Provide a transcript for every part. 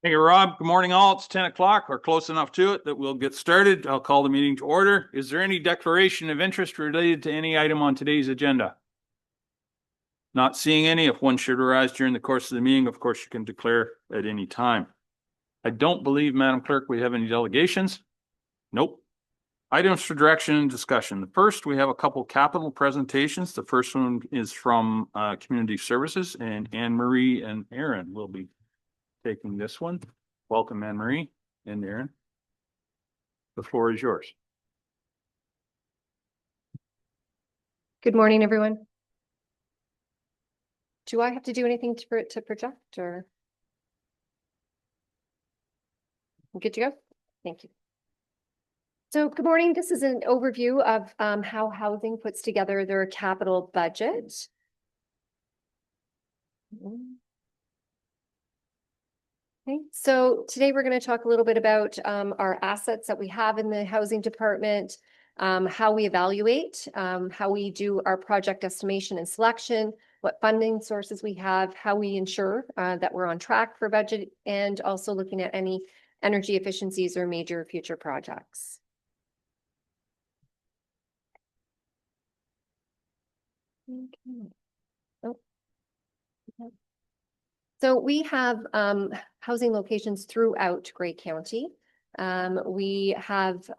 Thank you, Rob. Good morning, all. It's 10 o'clock. We're close enough to it that we'll get started. I'll call the meeting to order. Is there any declaration of interest related to any item on today's agenda? Not seeing any. If one should arise during the course of the meeting, of course, you can declare at any time. I don't believe, Madam Clerk, we have any delegations. Nope. Items for direction and discussion. The first, we have a couple capital presentations. The first one is from Community Services, and Anne Marie and Aaron will be taking this one. Welcome, Anne Marie and Aaron. The floor is yours. Good morning, everyone. Do I have to do anything to project, or? I'm good to go? Thank you. So good morning. This is an overview of how housing puts together their capital budget. Okay, so today we're going to talk a little bit about our assets that we have in the housing department, how we evaluate, how we do our project estimation and selection, what funding sources we have, how we ensure that we're on track for budget, and also looking at any energy efficiencies or major future projects. Okay. Oh. Okay. So we have housing locations throughout Grey County. We have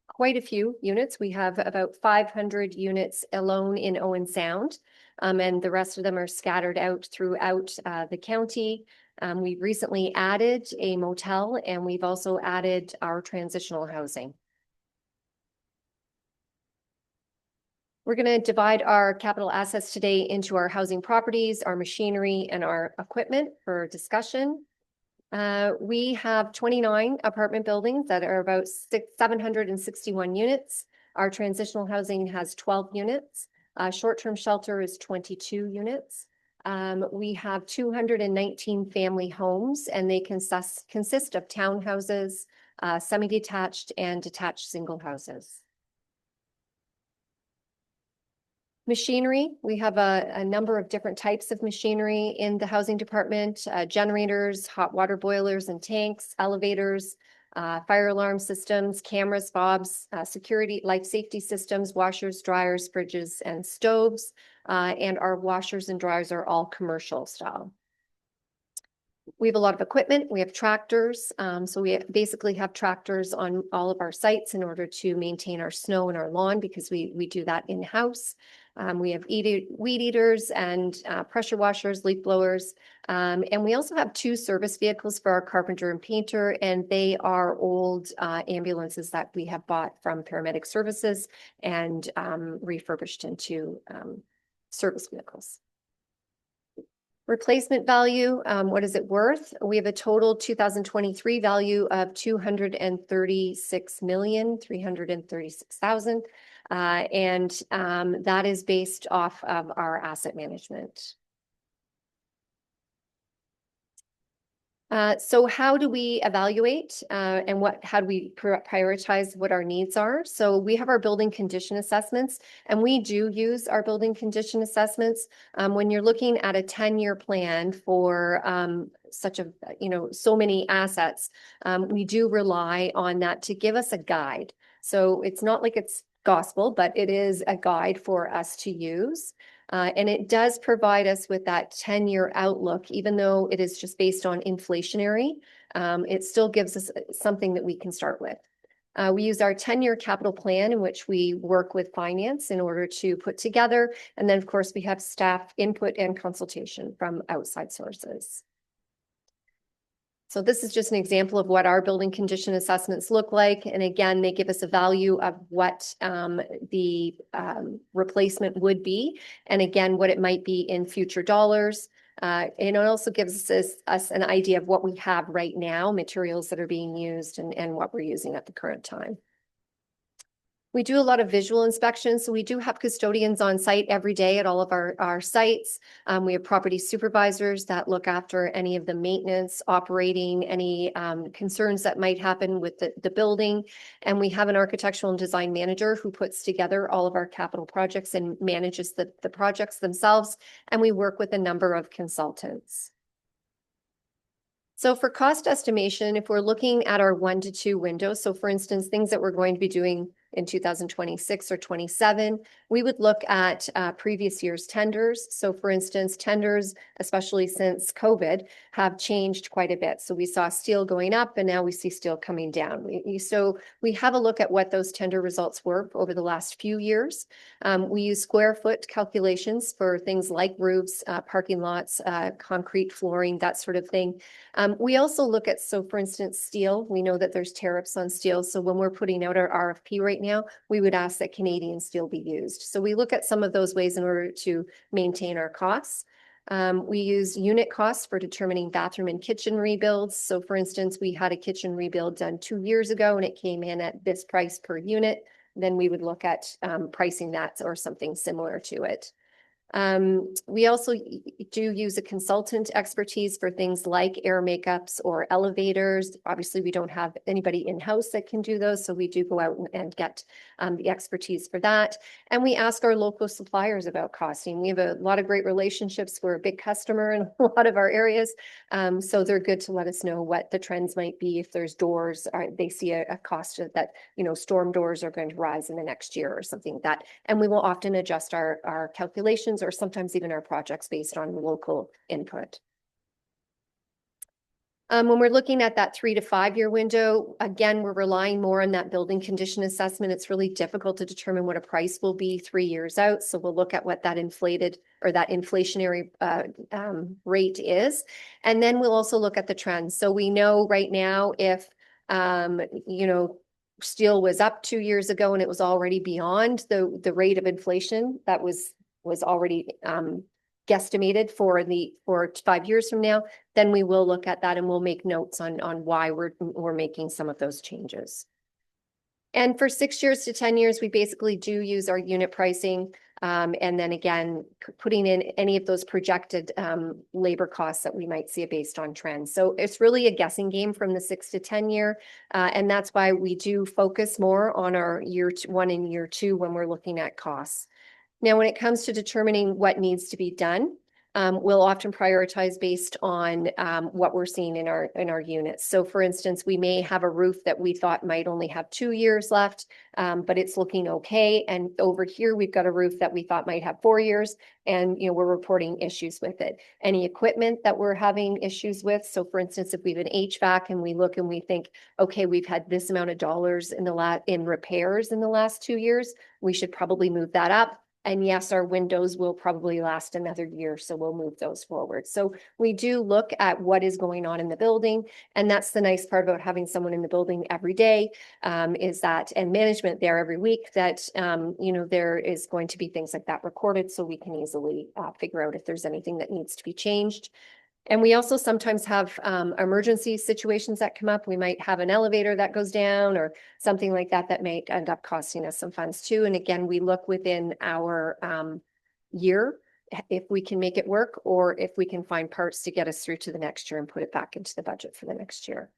quite a few units. We have about 500 units alone in Owen Sound, and the rest of them are scattered out throughout the county. We've recently added a motel, and we've also added our transitional housing. We're going to divide our capital assets today into our housing properties, our machinery, and our equipment for discussion. We have 29 apartment buildings that are about 761 units. Our transitional housing has 12 units. Short-term shelter is 22 units. We have 219 family homes, and they consist of townhouses, semi-detached, and detached single houses. Machinery, we have a number of different types of machinery in the housing department, generators, hot water boilers and tanks, elevators, fire alarm systems, cameras, fobs, security, life safety systems, washers, dryers, fridges, and stoves. And our washers and dryers are all commercial style. We have a lot of equipment. We have tractors. So we basically have tractors on all of our sites in order to maintain our snow and our lawn, because we do that in-house. We have weed eaters and pressure washers, leaf blowers. And we also have 2 service vehicles for our carpenter and painter, and they are old ambulances that we have bought from Paramedic Services and refurbished into service vehicles. Replacement value, what is it worth? We have a total 2023 value of $236,336,000. And that is based off of our asset management. So how do we evaluate and how do we prioritize what our needs are? So we have our building condition assessments, and we do use our building condition assessments. When you're looking at a 10-year plan for so many assets, we do rely on that to give us a guide. So it's not like it's gospel, but it is a guide for us to use. And it does provide us with that 10-year outlook, even though it is just based on inflationary. It still gives us something that we can start with. We use our 10-year capital plan, in which we work with finance in order to put together. And then, of course, we have staff input and consultation from outside sources. So this is just an example of what our building condition assessments look like. And again, they give us a value of what the replacement would be. And again, what it might be in future dollars. And it also gives us an idea of what we have right now, materials that are being used, and what we're using at the current time. We do a lot of visual inspections. So we do have custodians on site every day at all of our sites. We have property supervisors that look after any of the maintenance, operating, any concerns that might happen with the building. And we have an architectural and design manager who puts together all of our capital projects and manages the projects themselves. And we work with a number of consultants. So for cost estimation, if we're looking at our 1 to 2 windows, so for instance, things that we're going to be doing in 2026 or 27, we would look at previous year's tenders. So for instance, tenders, especially since COVID, have changed quite a bit. So we saw steel going up and now we see steel coming down. So we have a look at what those tender results were over the last few years. We use square foot calculations for things like roofs, parking lots, concrete flooring, that sort of thing. We also look at, so for instance, steel. We know that there's tariffs on steel. So when we're putting out our RFP right now, we would ask that Canadian steel be used. So we look at some of those ways in order to maintain our costs. We use unit costs for determining bathroom and kitchen rebuilds. So for instance, we had a kitchen rebuild done 2 years ago and it came in at this price per unit. Then we would look at pricing that or something similar to it. We also do use a consultant expertise for things like air makeups or elevators. Obviously, we don't have anybody in-house that can do those, so we do go out and get the expertise for that. And we ask our local suppliers about costing. We have a lot of great relationships. We're a big customer in a lot of our areas, so they're good to let us know what the trends might be. If there's doors, they see a cost that, storm doors are going to rise in the next year or something like that. And we will often adjust our calculations or sometimes even our projects based on local input. When we're looking at that 3 to 5 year window, again, we're relying more on that building condition assessment. It's really difficult to determine what a price will be 3 years out. So we'll look at what that inflated or that inflationary rate is. And then we'll also look at the trends. So we know right now if, steel was up 2 years ago and it was already beyond the rate of inflation that was already guesstimated for 5 years from now, then we will look at that and we'll make notes on why we're making some of those changes. And for 6 years to 10 years, we basically do use our unit pricing. And then again, putting in any of those projected labor costs that we might see based on trends. So it's really a guessing game from the 6 to 10 year. And that's why we do focus more on our year 1 and year 2 when we're looking at costs. Now, when it comes to determining what needs to be done, we'll often prioritize based on what we're seeing in our units. So for instance, we may have a roof that we thought might only have 2 years left, but it's looking okay. And over here, we've got a roof that we thought might have 4 years, and we're reporting issues with it. Any equipment that we're having issues with. So for instance, if we have an HVAC and we look and we think, okay, we've had this amount of dollars in repairs in the last 2 years, we should probably move that up. And yes, our windows will probably last another year, so we'll move those forward. So we do look at what is going on in the building, and that's the nice part about having someone in the building every day, is that, and management there every week, that there is going to be things like that recorded, so we can easily figure out if there's anything that needs to be changed. And we also sometimes have emergency situations that come up. We might have an elevator that goes down or something like that that may end up costing us some funds too. And again, we look within our year if we can make it work or if we can find parts to get us through to the next year and put it back into the budget for the next year.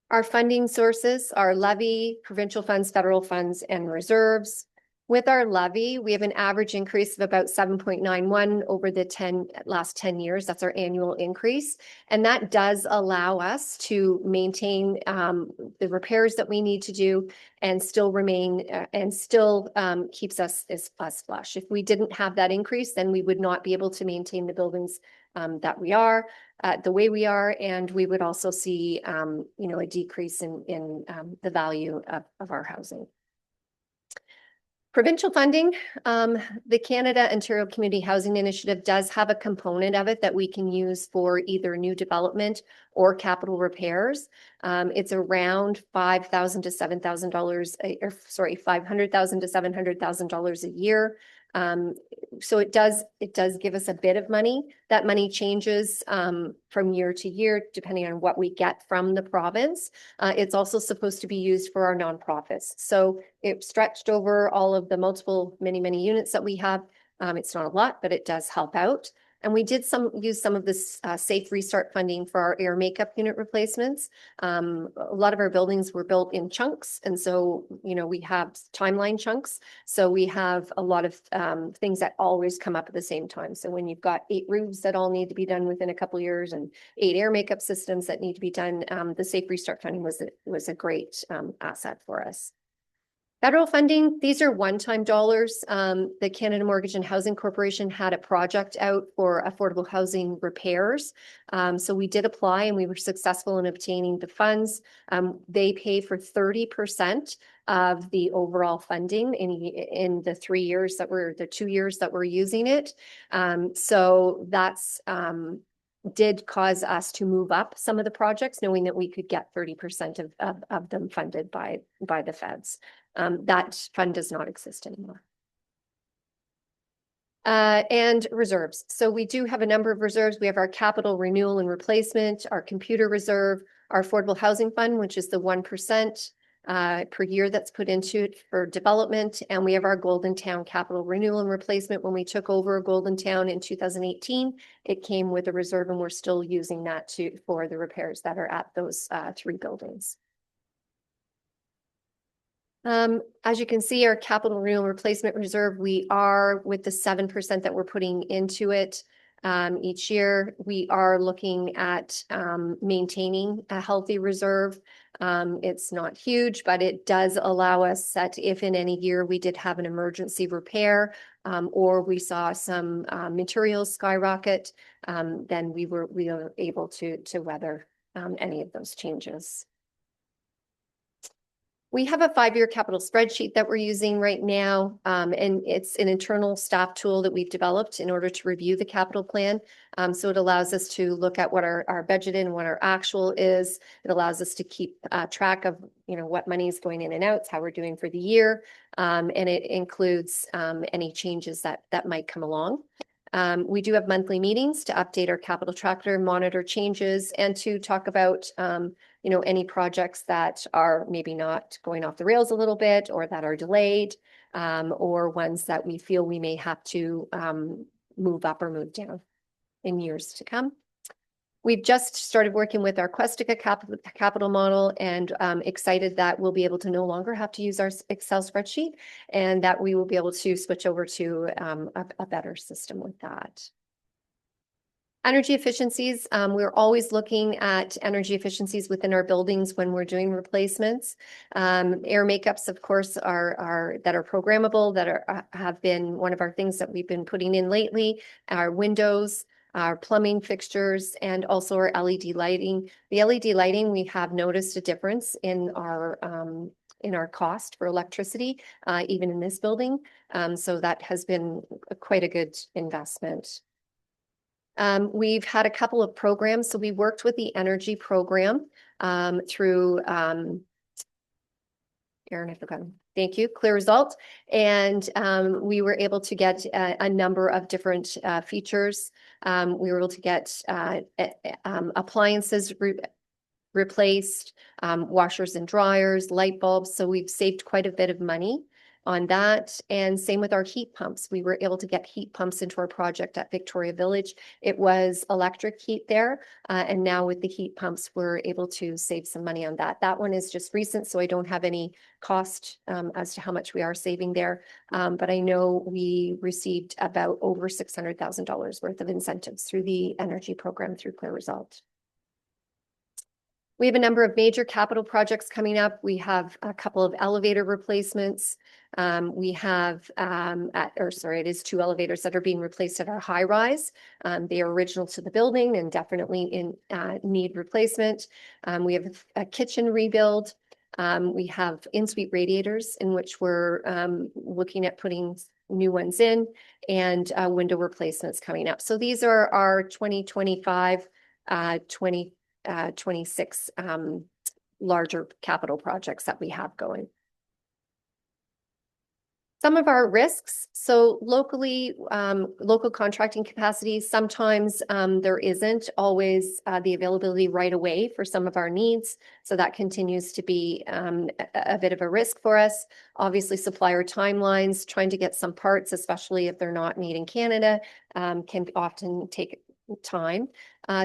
Our funding sources are levy, provincial funds, federal funds, and reserves. With our levy, we have an average increase of about 7.91 over the last 10 years. That's our annual increase. And that does allow us to maintain the repairs that we need to do and still remain and still keeps us flush. If we didn't have that increase, then we would not be able to maintain the buildings that we are the way we are. And we would also see, a decrease in the value of our housing. Provincial funding, the Canada Ontario Community Housing Initiative does have a component of it that we can use for either new development or capital repairs. It's around $5,000 to $7,000, $500,000 to $700,000 a year. So it does give us a bit of money. That money changes from year to year, depending on what we get from the province. It's also supposed to be used for our nonprofits. So it's stretched over all of the many units that we have. It's not a lot, but it does help out. And we did use some of this safe restart funding for our air makeup unit replacements. A lot of our buildings were built in chunks. And so, you know, we have timeline chunks. So we have a lot of things that always come up at the same time. So when you've got 8 roofs that all need to be done within a couple of years and 8 air makeup systems that need to be done, the safe restart funding was a great asset for us. Federal funding, these are one-time dollars. The Canada Mortgage and Housing Corporation had a project out for affordable housing repairs. So we did apply and we were successful in obtaining the funds. They pay for 30% of the overall funding in the 2 years that we're using it. So that's did cause us to move up some of the projects, knowing that we could get 30% of them funded by the feds. That fund does not exist anymore. And reserves. So we do have a number of reserves. We have our capital renewal and replacement, our computer reserve, our affordable housing fund, which is the 1% per year that's put into it for development. And we have our Golden Town capital renewal and replacement. When we took over Golden Town in 2018, it came with a reserve, and we're still using that for the repairs that are at those 3 buildings. As you can see, our capital renewal replacement reserve, we are with the 7% that we're putting into it each year. We are looking at maintaining a healthy reserve. It's not huge, but it does allow us that if in any year we did have an emergency repair or we saw some materials skyrocket, then we were able to weather any of those changes. We have a 5-year capital spreadsheet that we're using right now, and it's an internal staff tool that we've developed in order to review the capital plan. So it allows us to look at what our budget and what our actual is. It allows us to keep track of, you know, what money is going in and out, how we're doing for the year, and it includes any changes that might come along. We do have monthly meetings to update our capital tracker, monitor changes, and to talk about you know, any projects that are maybe not going off the rails a little bit or that are delayed, or ones that we feel we may have to move up or move down in years to come. We've just started working with our Questica capital model, and excited that we'll be able to no longer have to use our Excel spreadsheet, and that we will be able to switch over to a better system with that. Energy efficiencies, we're always looking at energy efficiencies within our buildings when we're doing replacements. Air makeups, of course, are programmable, that have been one of our things that we've been putting in lately. Our windows, our plumbing fixtures, and also our LED lighting. The LED lighting, we have noticed a difference in our cost for electricity, even in this building. So that has been quite a good investment. We've had a couple of programs. So we worked with the energy program through Aaron, I forgot. Thank you, Clear Result. And we were able to get a number of different features. We were able to get appliances replaced, washers and dryers, light bulbs. So we've saved quite a bit of money on that. And same with our heat pumps. We were able to get heat pumps into our project at Victoria Village. It was electric heat there. And now with the heat pumps, we're able to save some money on that. That one is just recent, so I don't have any cost as to how much we are saving there. But I know we received about over $600,000 worth of incentives through the energy program through Clear Result. We have a number of major capital projects coming up. We have a couple of elevator replacements. We have, it is 2 elevators that are being replaced at our high rise. They are original to the building and definitely in need replacement. We have a kitchen rebuild. We have in-suite radiators in which we're looking at putting new ones in, and window replacements coming up. So these are our 2025, 2026 larger capital projects that we have going. Some of our risks, so locally, local contracting capacity, sometimes there isn't always the availability right away for some of our needs. So that continues to be a bit of a risk for us. Obviously, supplier timelines, trying to get some parts, especially if they're not made in Canada, can often take time.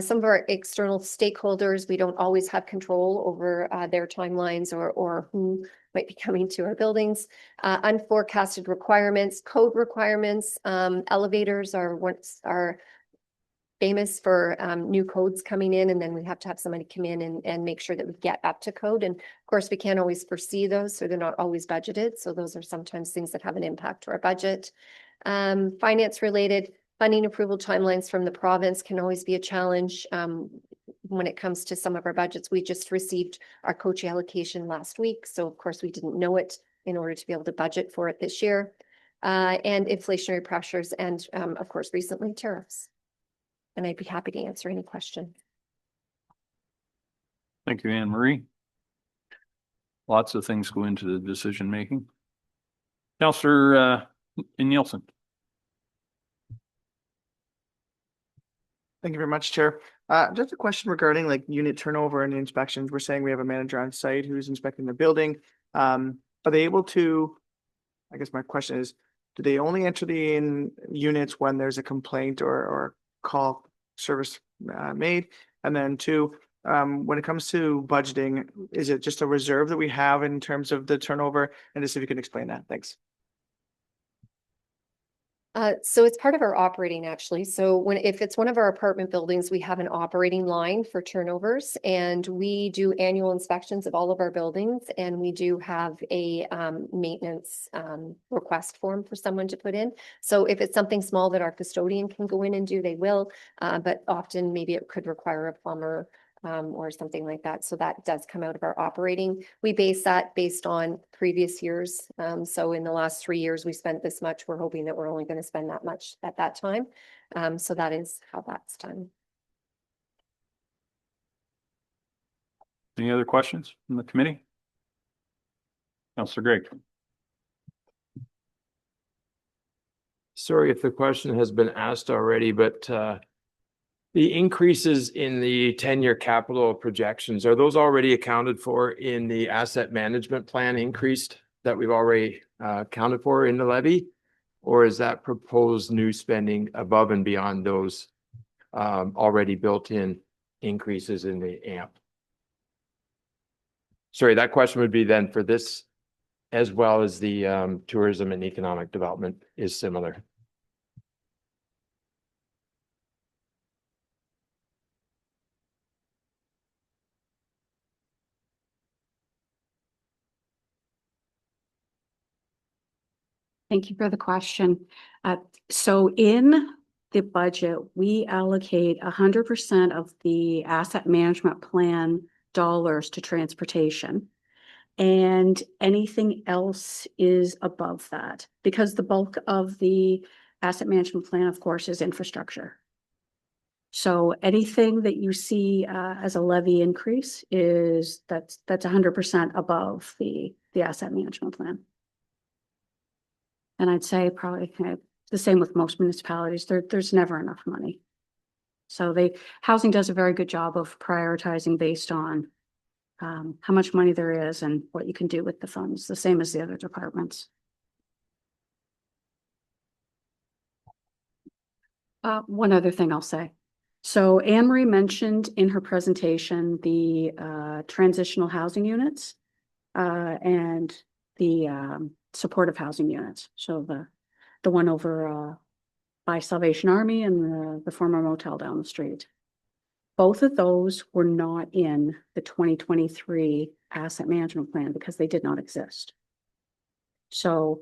Some of our external stakeholders, we don't always have control over their timelines or who might be coming to our buildings. Unforecasted requirements, code requirements, elevators are famous for new codes coming in, and then we have to have somebody come in and make sure that we get up to code. And of course, we can't always foresee those, so they're not always budgeted. So those are sometimes things that have an impact to our budget. Finance related funding approval timelines from the province can always be a challenge. When it comes to some of our budgets, we just received our COCHI allocation last week. So of course we didn't know it in order to be able to budget for it this year. And inflationary pressures and of course, recently tariffs. And I'd be happy to answer any question. Thank you, Anne Marie. Lots of things go into the decision making. Councillor Nielsen. Thank you very much, Chair. Just a question regarding like unit turnover and inspections. We're saying we have a manager on site who's inspecting the building. Are they able to, I guess my question is, do they only enter the units when there's a complaint or call service made? And then two, when it comes to budgeting, is it just a reserve that we have in terms of the turnover? And just if you can explain that, thanks. So it's part of our operating actually. So if it's one of our apartment buildings, we have an operating line for turnovers, and we do annual inspections of all of our buildings, and we do have a maintenance request form for someone to put in. So if it's something small that our custodian can go in and do, they will. But often maybe it could require a plumber or something like that. So that does come out of our operating. We base that based on previous years. So in the last 3 years, we spent this much. We're hoping that we're only going to spend that much at that time. So that is how that's done. Any other questions from the committee? Councillor Greg. Sorry if the question has been asked already, but the increases in the 10-year capital projections, are those already accounted for in the asset management plan increased that we've already accounted for in the levy? Or is that proposed new spending above and beyond those already built-in increases in the AMP? Sorry, that question would be then for this as well as the tourism and economic development is similar. Thank you for the question. So in the budget, we allocate 100% of the asset management plan dollars to transportation. And anything else is above that because the bulk of the asset management plan, of course, is infrastructure. So anything that you see as a levy increase is that's 100% above the asset management plan. And I'd say probably the same with most municipalities. There's never enough money. So housing does a very good job of prioritizing based on how much money there is and what you can do with the funds, the same as the other departments. One other thing I'll say. So Anne Marie mentioned in her presentation the transitional housing units and the supportive housing units. So the one over by Salvation Army and the former motel down the street. Both of those were not in the 2023 asset management plan because they did not exist. So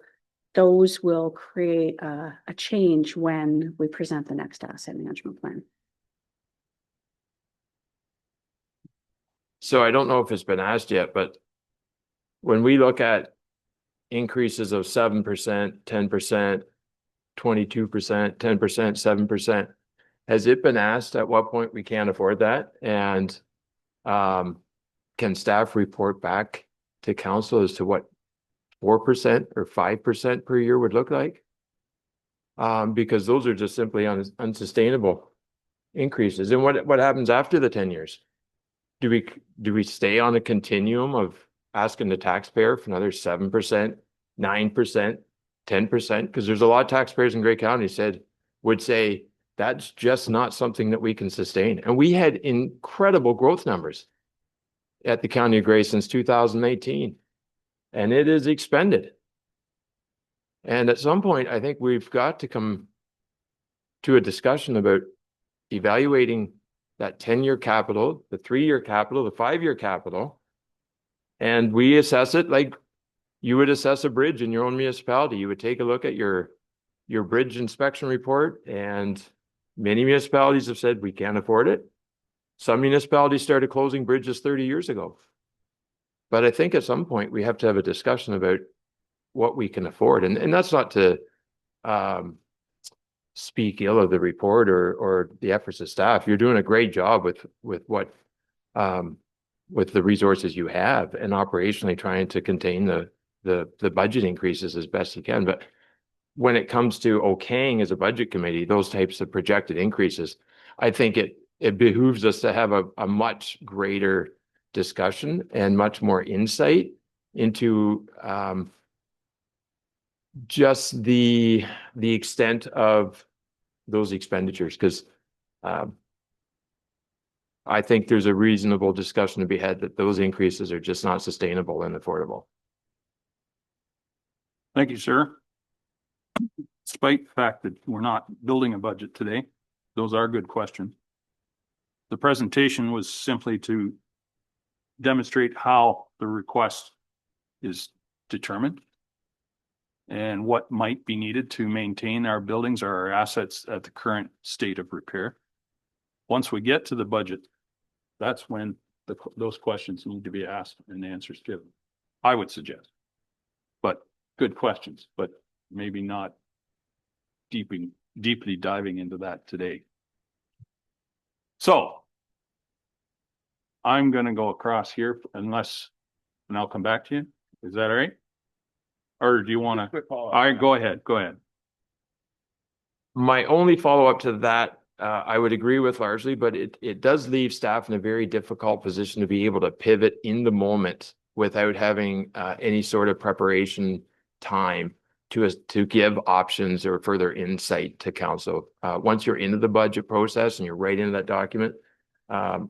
those will create a change when we present the next asset management plan. So I don't know if it's been asked yet, but when we look at increases of 7%, 10%, 22%, 10%, 7%, has it been asked at what point we can't afford that? And can staff report back to council as to what 4% or 5% per year would look like. Because those are just simply unsustainable increases. And what happens after the 10 years? Do we stay on a continuum of asking the taxpayer for another 7%, 9%, 10%? Because there's a lot of taxpayers in Grey County would say that's just not something that we can sustain. And we had incredible growth numbers at the County of Grey since 2018, and it is expended. And at some point, I think we've got to come to a discussion about evaluating that 10-year capital, the 3-year capital, the 5-year capital, and we assess it like you would assess a bridge in your own municipality. You would take a look at your bridge inspection report, and many municipalities have said we can't afford it. Some municipalities started closing bridges 30 years ago. But I think at some point we have to have a discussion about what we can afford. And that's not to speak ill of the report or the efforts of staff. You're doing a great job with what with the resources you have, and operationally trying to contain the budget increases as best you can. But when it comes to okaying as a budget committee those types of projected increases, I think it behooves us to have a much greater discussion and much more insight into just the extent of those expenditures, because I think there's a reasonable discussion to be had that those increases are just not sustainable and affordable. Thank you, sir. Despite the fact that we're not building a budget today, those are good questions. The presentation was simply to demonstrate how the request is determined and what might be needed to maintain our buildings or our assets at the current state of repair. Once we get to the budget, that's when those questions need to be asked and answers given, I would suggest. But good questions, but maybe not deeply diving into that today. So I'm going to go across here and I'll come back to you. Is that all right? Or do you want to? All right, go ahead. My only follow-up to that, I would agree with largely, but it does leave staff in a very difficult position to be able to pivot in the moment without having any sort of preparation time to give options or further insight to council. Once you're into the budget process and you're right into that document,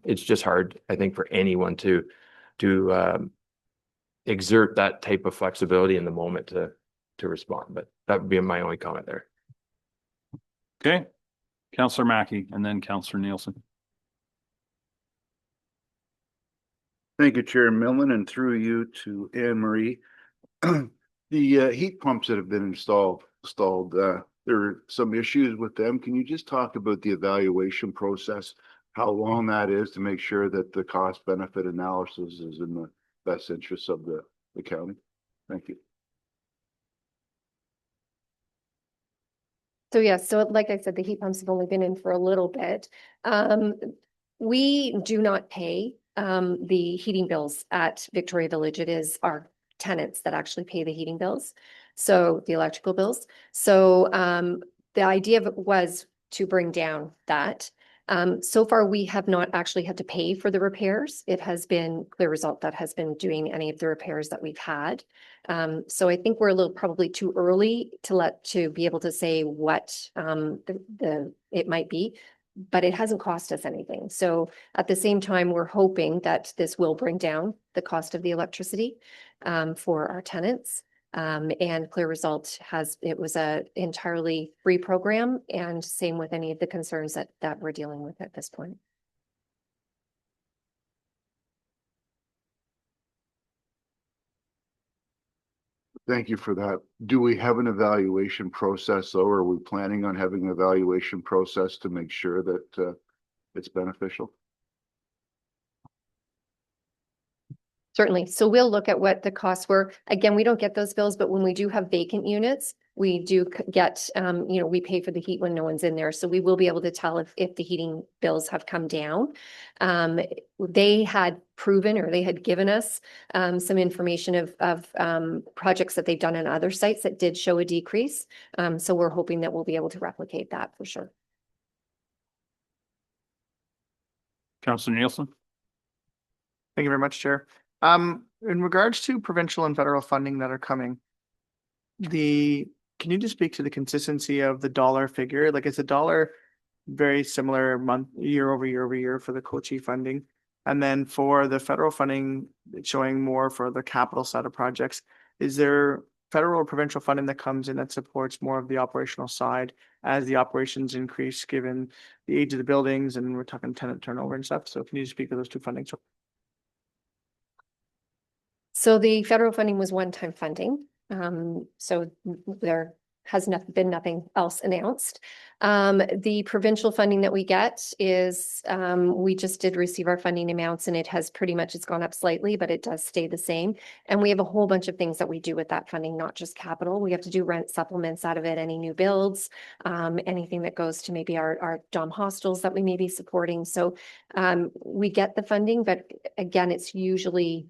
it's just hard, I think, for anyone to exert that type of flexibility in the moment to respond. But that would be my only comment there. Okay. Councillor Mackey and then Councillor Nielsen. Thank you, Chair Millen, and through you to Anne Marie. The heat pumps that have been installed, there are some issues with them. Can you just talk about the evaluation process, how long that is to make sure that the cost benefit analysis is in the best interest of the county? Thank you. So yes, so like I said, the heat pumps have only been in for a little bit. We do not pay the heating bills at Victoria Village. It is our tenants that actually pay the heating bills, so the electrical bills. So the idea of it was to bring down that. So far, we have not actually had to pay for the repairs. It has been Clear Result that has been doing any of the repairs that we've had. So I think we're a little probably too early to be able to say what it might be, but it hasn't cost us anything. So at the same time, we're hoping that this will bring down the cost of the electricity for our tenants. And Clear Result it was a entirely free program, and same with any of the concerns that we're dealing with at this point. Thank you for that. Do we have an evaluation process, though? Or are we planning on having an evaluation process to make sure that it's beneficial? Certainly. So we'll look at what the costs were. Again, we don't get those bills, but when we do have vacant units, we do get, we pay for the heat when no one's in there. So we will be able to tell if the heating bills have come down. They had proven, or they had given us some information of projects that they've done on other sites that did show a decrease. So we're hoping that we'll be able to replicate that for sure. Councillor Nielsen? Thank you very much, Chair. In regards to provincial and federal funding that are coming, can you just speak to the consistency of the dollar figure? Like, is the dollar very similar year over year for the COCHI funding? And then for the federal funding, it's showing more for the capital side of projects. Is there federal or provincial funding that comes in that supports more of the operational side as the operations increase, given the age of the buildings, and we're talking tenant turnover and stuff? So can you speak to those two fundings? So the federal funding was one-time funding. So there has been nothing else announced. The provincial funding that we get is, we just did receive our funding amounts, and it's gone up slightly, but it does stay the same. And we have a whole bunch of things that we do with that funding, not just capital. We have to do rent supplements out of it, any new builds, anything that goes to maybe our Dom hostels that we may be supporting. So we get the funding, but again, it's usually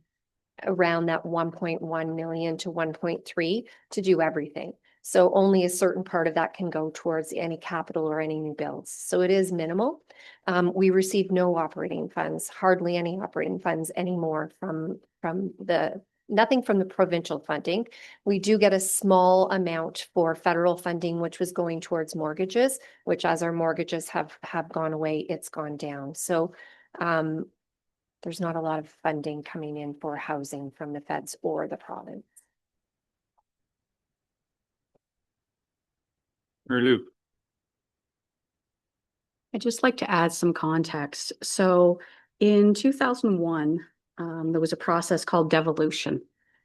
around that 1.1 million to 1.3 to do everything. So only a certain part of that can go towards any capital or any new builds. So it is minimal. We receive no operating funds, hardly any operating funds anymore nothing from the provincial funding. We do get a small amount for federal funding, which was going towards mortgages, which as our mortgages have gone away, it's gone down. So there's not a lot of funding coming in for housing from the feds or the province. Mary Lou? I'd just like to add some context. So in 2001, there was a process called devolution,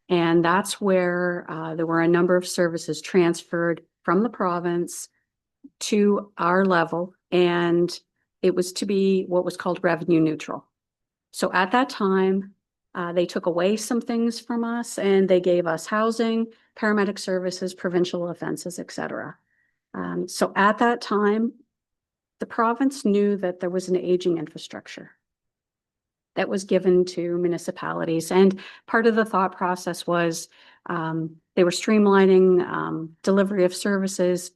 and that's where there were a number of services transferred from the province to our level, and it was to be what was called revenue neutral. So at that time, they took away some things from us, and they gave us housing, paramedic services, provincial offenses, etc. So at that time, the province knew that there was an aging infrastructure that was given to municipalities. And part of the thought process was they were streamlining delivery of services,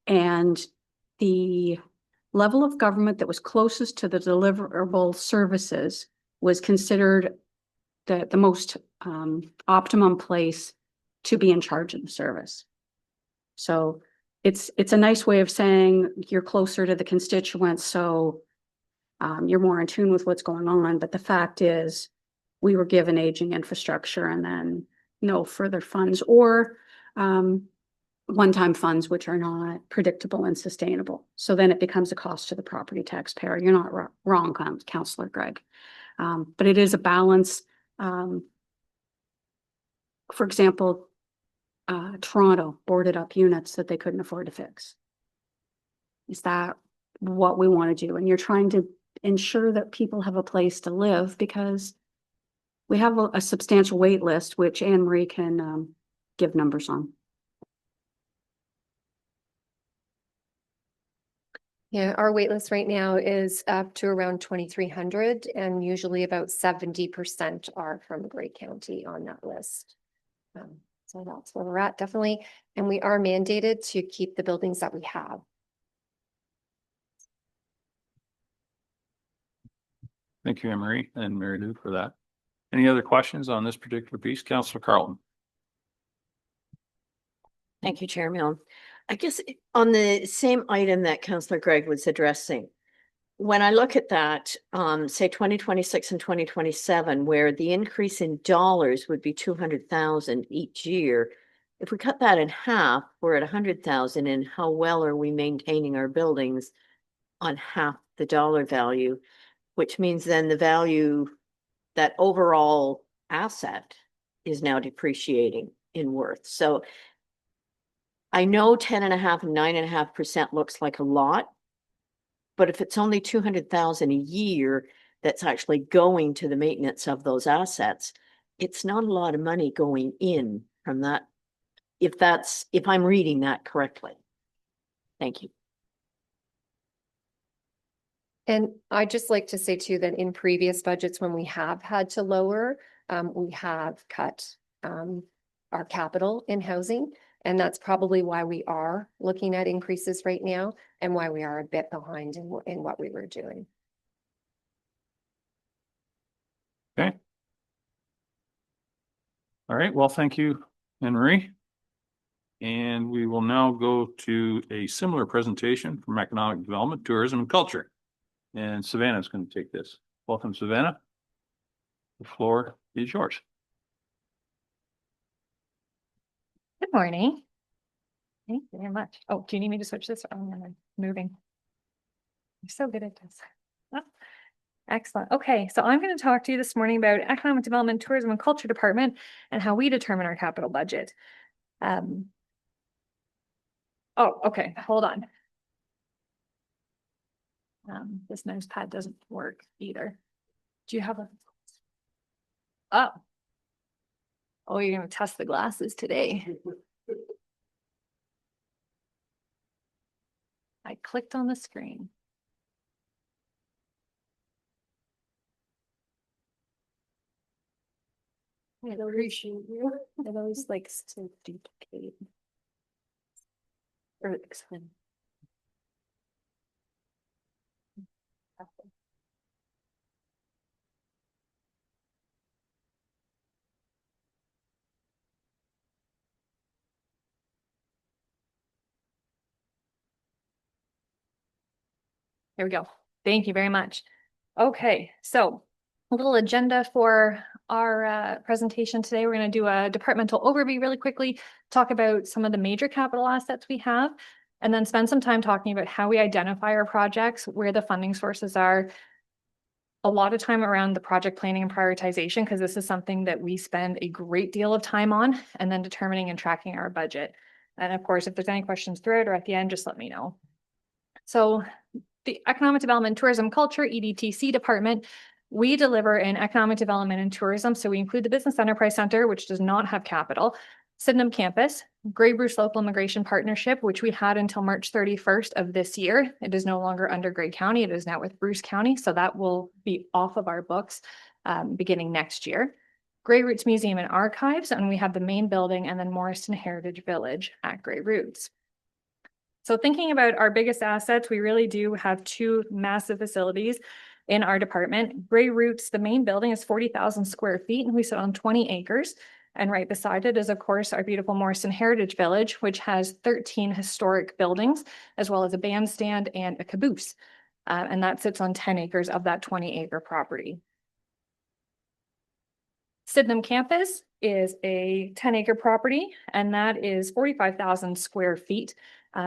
and the level of government that was closest to the deliverable services was considered the most optimum place to be in charge of the service. So it's a nice way of saying you're closer to the constituents, so you're more in tune with what's going on. But the fact is, we were given aging infrastructure and then no further funds, or one-time funds, which are not predictable and sustainable. So then it becomes a cost to the property taxpayer. You're not wrong, Councillor Greg. But it is a balance. For example, Toronto boarded up units that they couldn't afford to fix. Is that what we want to do? And you're trying to ensure that people have a place to live, because we have a substantial wait list, which Anne Marie can give numbers on. Yeah, our wait list right now is up to around 2,300, and usually about 70% are from Grey County on that list. So that's where we're at, definitely. And we are mandated to keep the buildings that we have. Thank you, Anne Marie and Mary Lou, for that. Any other questions on this particular piece? Councillor Carlton? Thank you, Chair Milne. I guess on the same item that Councillor Greg was addressing, when I look at that, say 2026 and 2027, where the increase in dollars would be 200,000 each year, if we cut that in half, we're at 100,000. And how well are we maintaining our buildings on half the dollar value, which means then the value, that overall asset, is now depreciating in worth. So I know 10.5% and 9.5% looks like a lot, but if it's only 200,000 a year that's actually going to the maintenance of those assets, it's not a lot of money going in from that if I'm reading that correctly. Thank you. And I'd just like to say too, that in previous budgets, when we have had to lower, we have cut our capital in housing. And that's probably why we are looking at increases right now and why we are a bit behind in what we were doing. Okay. All right, well, thank you, Anne Marie. And we will now go to a similar presentation from Economic Development, Tourism and Culture. And Savannah is going to take this. Welcome, Savannah. The floor is yours. Good morning. Thank you very much. Oh, do you need me to switch this? Oh, I'm moving. You're so good at this. Oh, excellent. Okay, so I'm going to talk to you this morning about Economic Development, Tourism and Culture Department and how we determine our capital budget. Oh, okay, hold on. This mouse pad doesn't work either. Do you have a? Oh. Oh, you're going to test the glasses today. I clicked on the screen. I appreciate you. It always likes to duplicate. Or expand. There we go. Thank you very much. Okay, so a little agenda for our presentation today. We're going to do a departmental overview really quickly, talk about some of the major capital assets we have, and then spend some time talking about how we identify our projects, where the funding sources are. A lot of time around the project planning and prioritization, because this is something that we spend a great deal of time on, and then determining and tracking our budget. And of course, if there's any questions throughout or at the end, just let me know. So the Economic Development, Tourism, Culture, EDTC department, we deliver in economic development and tourism. So we include the Business Enterprise Center, which does not have capital, Sydenham Campus, Grey Bruce Local Immigration Partnership, which we had until March 31st of this year. It is no longer under Grey County. It is now with Bruce County. So that will be off of our books beginning next year. Grey Roots Museum and Archives, and we have the main building, and then Morriston Heritage Village at Grey Roots. So thinking about our biggest assets, we really do have two massive facilities in our department. Grey Roots, the main building is 40,000 square feet, and we sit on 20 acres. And right beside it is, of course, our beautiful Morriston Heritage Village, which has 13 historic buildings, as well as a bandstand and a caboose. And that sits on 10 acres of that 20-acre property. Sydenham Campus is a 10-acre property, and that is 45,000 square feet,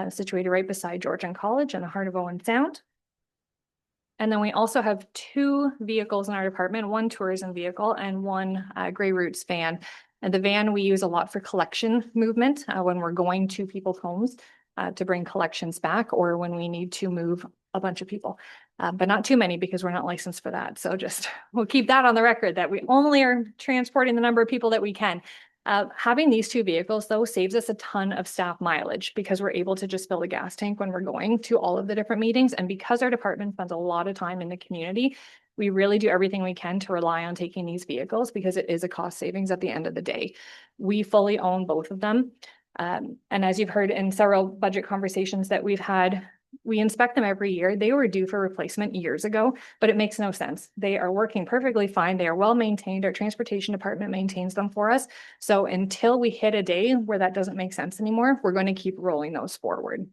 situated right beside Georgian College in the heart of Owen Sound. And then we also have two vehicles in our department, one tourism vehicle and one Grey Roots van. And the van we use a lot for collection movement when we're going to people's homes to bring collections back, or when we need to move a bunch of people, but not too many because we're not licensed for that. So just we'll keep that on the record that we only are transporting the number of people that we can. Having these two vehicles, though, saves us a ton of staff mileage because we're able to just fill the gas tank when we're going to all of the different meetings. And because our department spends a lot of time in the community, we really do everything we can to rely on taking these vehicles because it is a cost savings at the end of the day. We fully own both of them. And as you've heard in several budget conversations that we've had, we inspect them every year. They were due for replacement years ago, but it makes no sense. They are working perfectly fine. They are well maintained. Our transportation department maintains them for us. So until we hit a day where that doesn't make sense anymore, we're going to keep rolling those forward.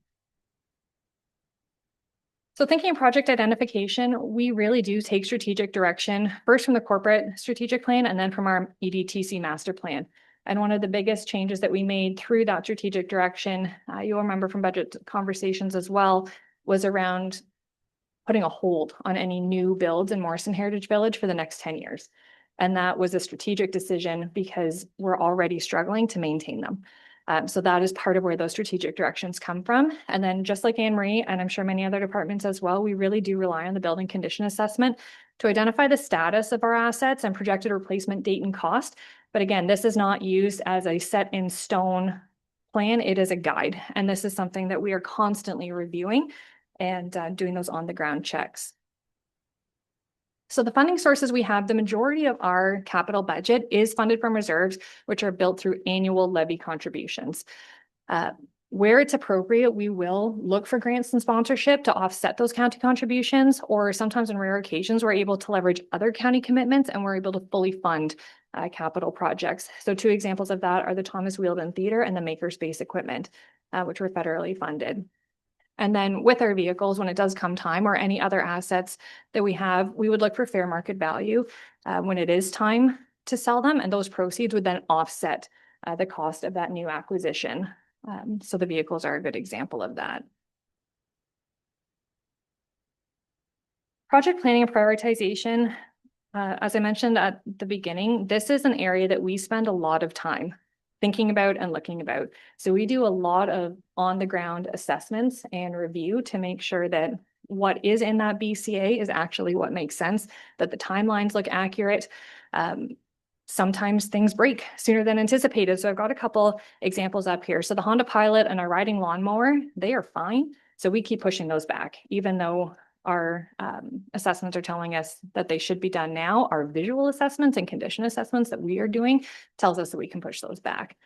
So thinking project identification, we really do take strategic direction, first from the corporate strategic plan and then from our EDTC master plan. And one of the biggest changes that we made through that strategic direction, you'll remember from budget conversations as well, was around putting a hold on any new builds in Morriston Heritage Village for the next 10 years. And that was a strategic decision because we're already struggling to maintain them. So that is part of where those strategic directions come from. And then just like Anne Marie, and I'm sure many other departments as well, we really do rely on the building condition assessment to identify the status of our assets and projected replacement date and cost. But again, this is not used as a set in stone plan, it is a guide. And this is something that we are constantly reviewing and doing those on the ground checks. So the funding sources we have, the majority of our capital budget is funded from reserves, which are built through annual levy contributions. Where it's appropriate, we will look for grants and sponsorship to offset those county contributions, or sometimes on rare occasions, we're able to leverage other county commitments and we're able to fully fund capital projects. So 2 examples of that are the Thomas Wheeldon Theater and the Makerspace equipment, which were federally funded. And then with our vehicles, when it does come time, or any other assets that we have, we would look for fair market value when it is time to sell them, and those proceeds would then offset the cost of that new acquisition. So the vehicles are a good example of that. Project planning and prioritization, as I mentioned at the beginning, this is an area that we spend a lot of time thinking about and looking about. So we do a lot of on-the-ground assessments and review to make sure that what is in that BCA is actually what makes sense, that the timelines look accurate. Sometimes things break sooner than anticipated. So I've got a couple examples up here. So the Honda Pilot and our riding lawnmower, they are fine. So we keep pushing those back, even though our assessments are telling us that they should be done now. Our visual assessments and condition assessments that we are doing tells us that we can push those back.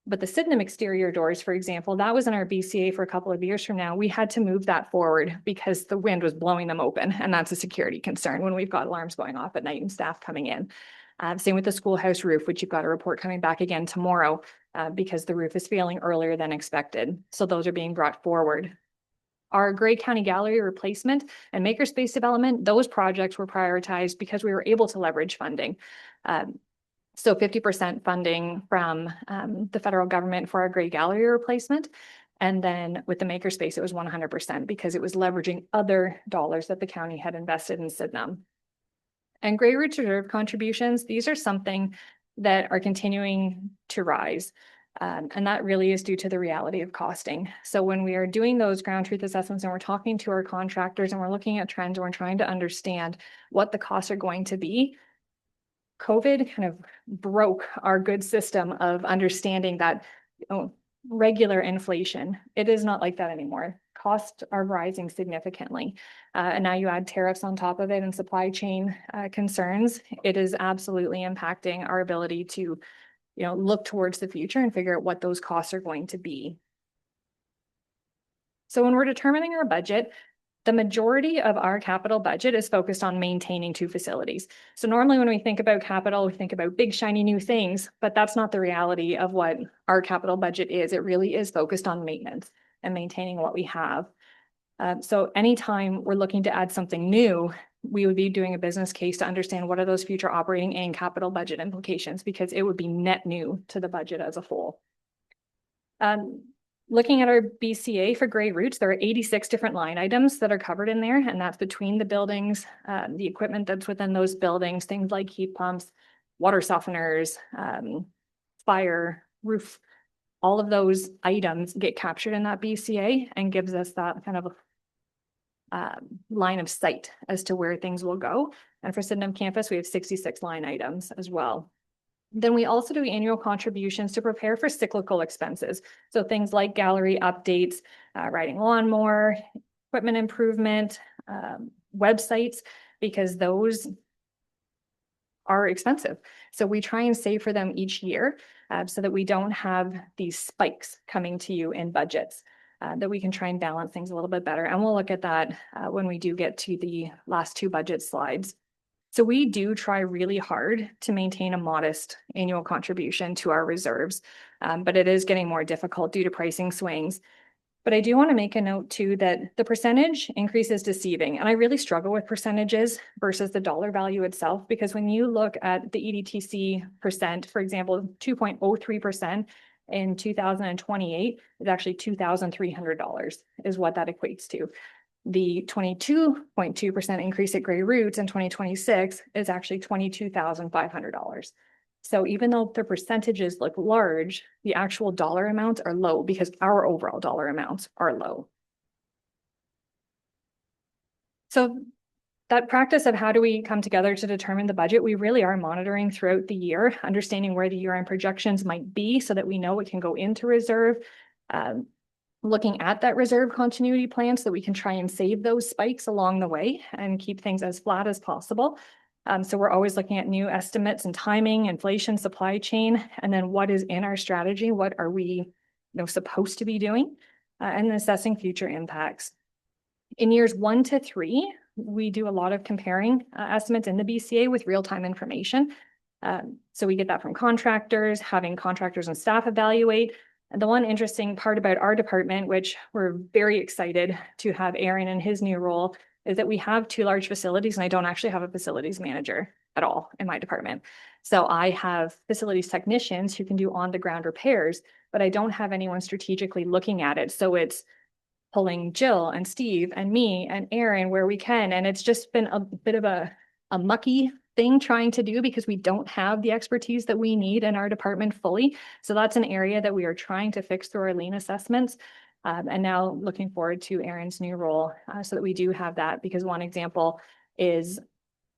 But the Sydenham exterior doors, for example, that was in our BCA for a couple of years from now. We had to move that forward because the wind was blowing them open. And that's a security concern when we've got alarms going off at night and staff coming in. Same with the schoolhouse roof, which you've got a report coming back again tomorrow because the roof is failing earlier than expected. So those are being brought forward. Our Grey County Gallery replacement and Makerspace development, those projects were prioritized because we were able to leverage funding. So 50% funding from the federal government for our Grey Gallery replacement. And then with the Makerspace, it was 100% because it was leveraging other dollars that the county had invested in Sydenham. And Grey Roots Reserve contributions, these are something that are continuing to rise. And that really is due to the reality of costing. So when we are doing those ground truth assessments and we're talking to our contractors and we're looking at trends and we're trying to understand what the costs are going to be, COVID kind of broke our good system of understanding that regular inflation, it is not like that anymore. Costs are rising significantly. And now you add tariffs on top of it and supply chain concerns. It is absolutely impacting our ability to look towards the future and figure out what those costs are going to be. So when we're determining our budget, the majority of our capital budget is focused on maintaining 2 facilities. So normally when we think about capital, we think about big, shiny new things, but that's not the reality of what our capital budget is. It really is focused on maintenance and maintaining what we have. So anytime we're looking to add something new, we would be doing a business case to understand what are those future operating and capital budget implications, because it would be net new to the budget as a whole. Looking at our BCA for Grey Roots, there are 86 different line items that are covered in there, and that's between the buildings, the equipment that's within those buildings, things like heat pumps, water softeners, fire, roof. All of those items get captured in that BCA and gives us that kind of line of sight as to where things will go. And for Sydenham campus, we have 66 line items as well. Then we also do annual contributions to prepare for cyclical expenses. So things like gallery updates, riding lawnmower, equipment improvement, websites, because those are expensive. So we try and save for them each year so that we don't have these spikes coming to you in budgets, that we can try and balance things a little bit better. And we'll look at that when we do get to the last 2 budget slides. So we do try really hard to maintain a modest annual contribution to our reserves, but it is getting more difficult due to pricing swings. But I do want to make a note too that the percentage increase is deceiving. And I really struggle with percentages versus the dollar value itself, because when you look at the EDTC percent, for example, 2.03% in 2028 is actually $2,300 is what that equates to. The 22.2% increase at Grey Roots in 2026 is actually $22,500. So even though the percentages look large, the actual dollar amounts are low because our overall dollar amounts are low. So that practice of how do we come together to determine the budget, we really are monitoring throughout the year, understanding where the year-end projections might be so that we know it can go into reserve. Looking at that reserve continuity plan so that we can try and save those spikes along the way and keep things as flat as possible. So we're always looking at new estimates and timing, inflation, supply chain, and then what is in our strategy, what are we supposed to be doing, and assessing future impacts. In years 1 to 3, we do a lot of comparing estimates in the BCA with real-time information. So we get that from contractors, having contractors and staff evaluate. And the one interesting part about our department, which we're very excited to have Aaron in his new role, is that we have 2 large facilities, and I don't actually have a facilities manager at all in my department. So I have facilities technicians who can do on-the-ground repairs, but I don't have anyone strategically looking at it. So it's pulling Jill and Steve and me and Aaron where we can. And it's just been a bit of a mucky thing trying to do because we don't have the expertise that we need in our department fully. So that's an area that we are trying to fix through our lean assessments. And now looking forward to Aaron's new role so that we do have that, because one example is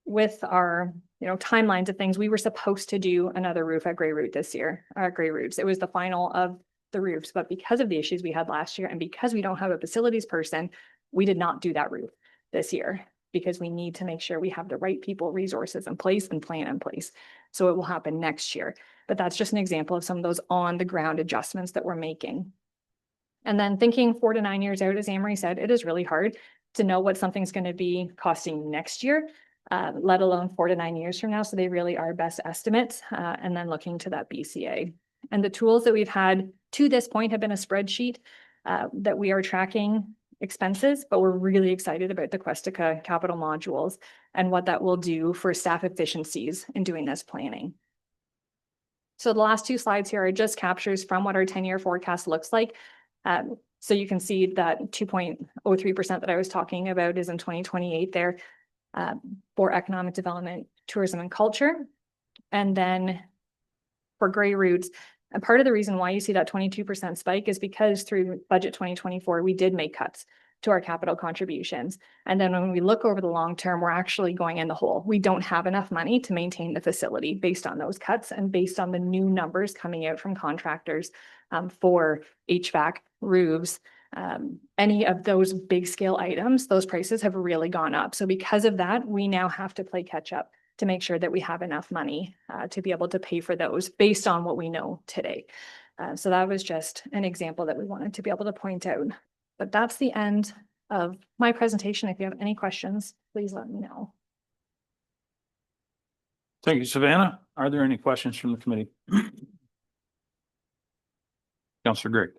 with our timelines of things, we were supposed to do another roof at Grey Root this year, Grey Roots. It was the final of the roofs, but because of the issues we had last year and because we don't have a facilities person, we did not do that roof this year because we need to make sure we have the right people, resources in place and plan in place. So it will happen next year. But that's just an example of some of those on the ground adjustments that we're making. And then thinking 4 to 9 years out, as Amory said, it is really hard to know what something's going to be costing next year, let alone 4 to 9 years from now. So they really are best estimates, and then looking to that BCA. And the tools that we've had to this point have been a spreadsheet that we are tracking expenses, but we're really excited about the Questica capital modules and what that will do for staff efficiencies in doing this planning. So the last 2 slides here are just captures from what our 10-year forecast looks like. So you can see that 2.03% that I was talking about is in 2028 there for economic development, tourism and culture. And then for Grey Roots, and part of the reason why you see that 22% spike is because through budget 2024, we did make cuts to our capital contributions. And then when we look over the long term, we're actually going in the hole. We don't have enough money to maintain the facility based on those cuts and based on the new numbers coming out from contractors for HVAC, roofs, any of those big scale items, those prices have really gone up. So because of that, we now have to play catch up to make sure that we have enough money to be able to pay for those based on what we know today. So that was just an example that we wanted to be able to point out. But that's the end of my presentation. If you have any questions, please let me know. Thank you, Savannah. Are there any questions from the committee? Councillor Gregg.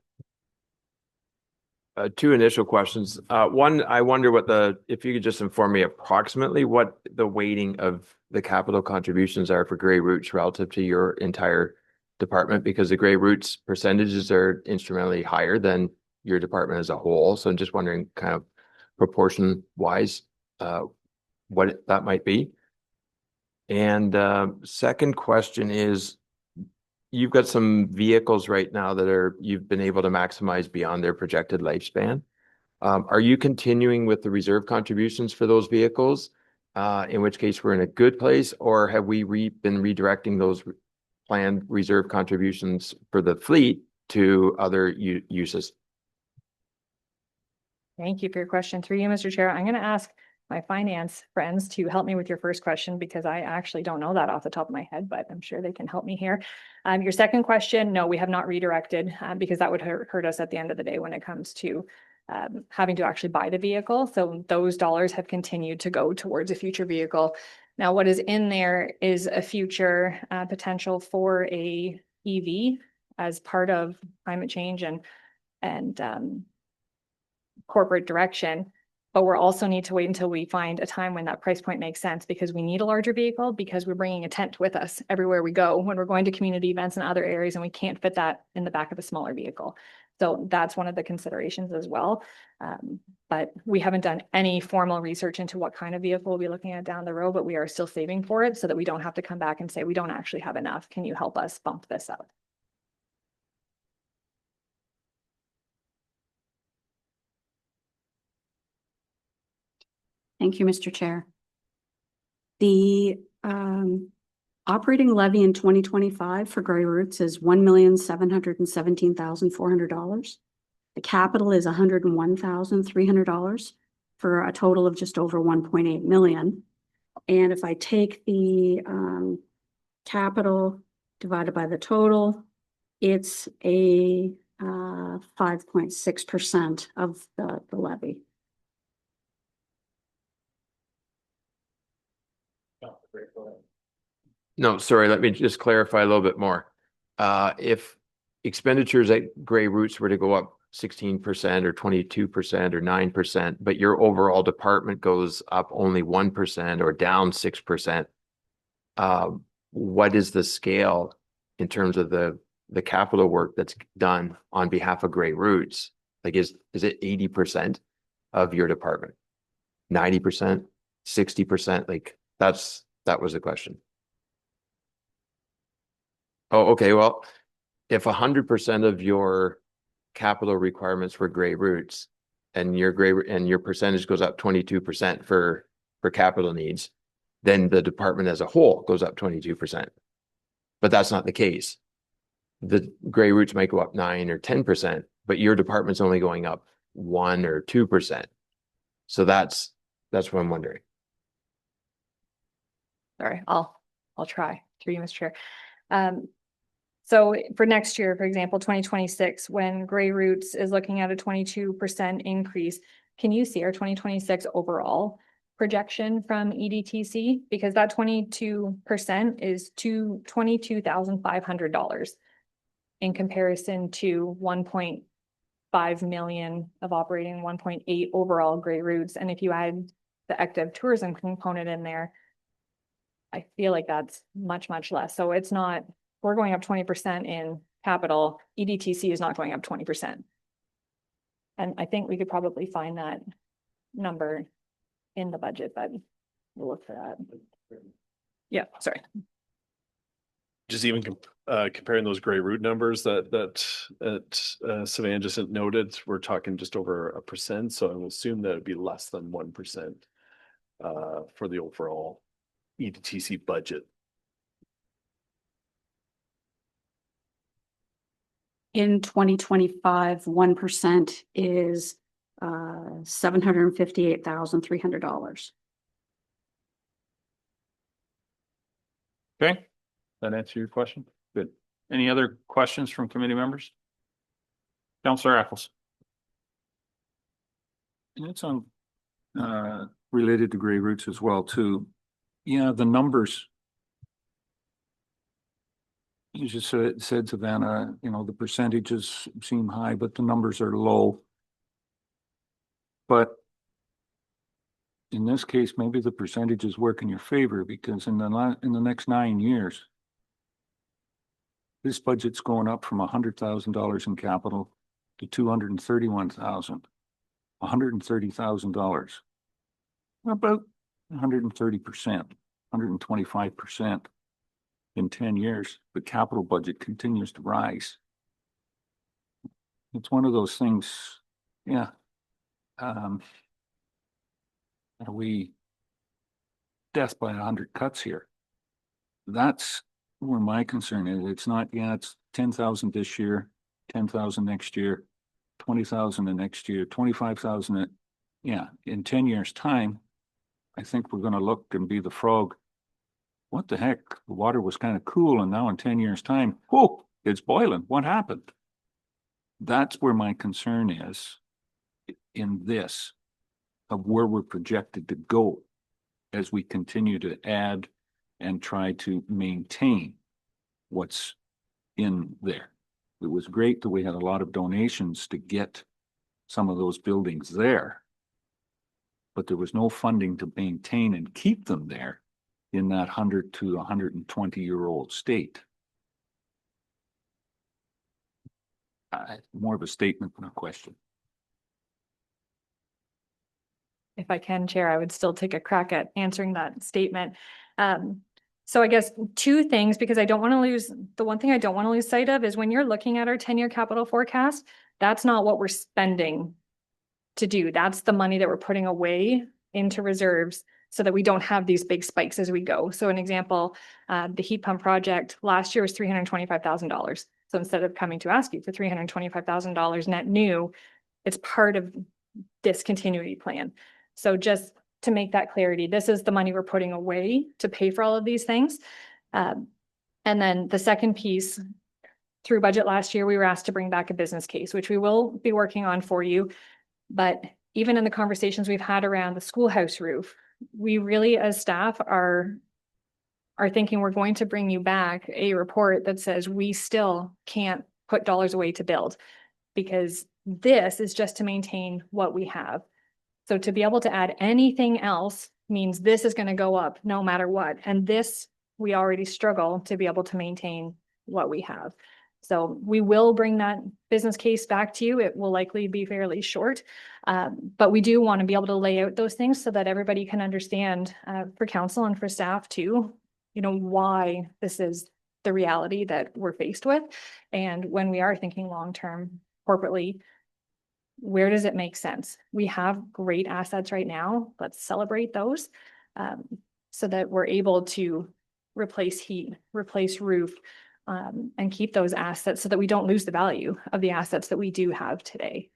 2 initial questions. One, I wonder if you could just inform me approximately what the weighting of the capital contributions are for Grey Roots relative to your entire department, because the Grey Roots percentages are instrumentally higher than your department as a whole. So I'm just wondering kind of proportion wise, what that might be. And second question is, you've got some vehicles right now that you've been able to maximize beyond their projected lifespan. Are you continuing with the reserve contributions for those vehicles? In which case we're in a good place, or have we been redirecting those planned reserve contributions for the fleet to other uses? Thank you for your question. Through you, Mr. Chair, I'm going to ask my finance friends to help me with your first question because I actually don't know that off the top of my head, but I'm sure they can help me here. Your second question, no, we have not redirected because that would hurt us at the end of the day when it comes to having to actually buy the vehicle. So those dollars have continued to go towards a future vehicle. Now, what is in there is a future potential for a EV as part of climate change and corporate direction. But we'll also need to wait until we find a time when that price point makes sense, because we need a larger vehicle, because we're bringing a tent with us everywhere we go when we're going to community events and other areas, and we can't fit that in the back of a smaller vehicle. So that's one of the considerations as well. But we haven't done any formal research into what kind of vehicle we'll be looking at down the road, but we are still saving for it so that we don't have to come back and say, we don't actually have enough. Can you help us bump this up? Thank you, Mr. Chair. The operating levy in 2025 for Grey Roots is $1,717,400. The capital is $101,300 for a total of just over 1.8 million. And if I take the capital divided by the total, it's a 5.6% of the levy. No, sorry, let me just clarify a little bit more. If expenditures at Grey Roots were to go up 16% or 22% or 9%, but your overall department goes up only 1% or down 6%, what is the scale in terms of the capital work that's done on behalf of Grey Roots? Like, is it 80% of your department? 90%? 60%? Like, that was the question. Oh, okay. Well, if 100% of your capital requirements were Grey Roots and your percentage goes up 22% for capital needs, then the department as a whole goes up 22%. But that's not the case. The Grey Roots might go up 9 or 10%, but your department's only going up 1 or 2%. So that's what I'm wondering. Sorry, I'll try through you, Mr. Chair. So for next year, for example, 2026, when Grey Roots is looking at a 22% increase, can you see our 2026 overall projection from EDTC? Because that 22% is $22,500 in comparison to 1.5 million of operating, 1.8 overall Grey Roots. And if you add the active tourism component in there, I feel like that's much, much less. So it's not, we're going up 20% in capital. EDTC is not going up 20%. And I think we could probably find that number in the budget, but we'll look for that. Yeah, sorry. Just even comparing those Grey Root numbers that Savan just noted, we're talking just over 1%. So I will assume that it'd be less than 1% for the overall EDTC budget. In 2025, 1% is $758,300. Okay, that answer your question? Good. Any other questions from committee members? Councillor Eccles. And it's on related to Grey Roots as well too. Yeah, the numbers. You just said, Savannah, you know, the percentages seem high, but the numbers are low. But in this case, maybe the percentages work in your favor, because in the next 9 years, this budget's going up from $100,000 in capital to $231,000, $130,000, about 130%, 125%. In 10 years, the capital budget continues to rise. It's one of those things, yeah. Are we death by 100 cuts here? That's where my concern is. It's not, yeah, it's 10,000 this year, 10,000 next year, 20,000 the next year, 25,000. Yeah, in 10 years' time, I think we're going to look and be the frog. What the heck? The water was kind of cool, and now in 10 years' time, whoa, it's boiling. What happened? That's where my concern is in this, of where we're projected to go as we continue to add and try to maintain what's in there. It was great that we had a lot of donations to get some of those buildings there, but there was no funding to maintain and keep them there in that 100 to 120-year-old state. More of a statement than a question. If I can, Chair, I would still take a crack at answering that statement. So I guess two things, because I don't want to lose, the one thing I don't want to lose sight of is when you're looking at our 10-year capital forecast, that's not what we're spending to do. That's the money that we're putting away into reserves so that we don't have these big spikes as we go. So an example, the heat pump project last year was $325,000. So instead of coming to ask you for $325,000 net new, it's part of this continuity plan. So just to make that clarity, this is the money we're putting away to pay for all of these things. And then the second piece, through budget last year, we were asked to bring back a business case, which we will be working on for you. But even in the conversations we've had around the schoolhouse roof, we really, as staff, are thinking we're going to bring you back a report that says we still can't put dollars away to build, because this is just to maintain what we have. So to be able to add anything else means this is going to go up no matter what. And this, we already struggle to be able to maintain what we have. So we will bring that business case back to you. It will likely be fairly short, but we do want to be able to lay out those things so that everybody can understand, for council and for staff too, you know, why this is the reality that we're faced with. And when we are thinking long-term corporately, where does it make sense? We have great assets right now. Let's celebrate those, so that we're able to replace heat, replace roof, and keep those assets so that we don't lose the value of the assets that we do have today.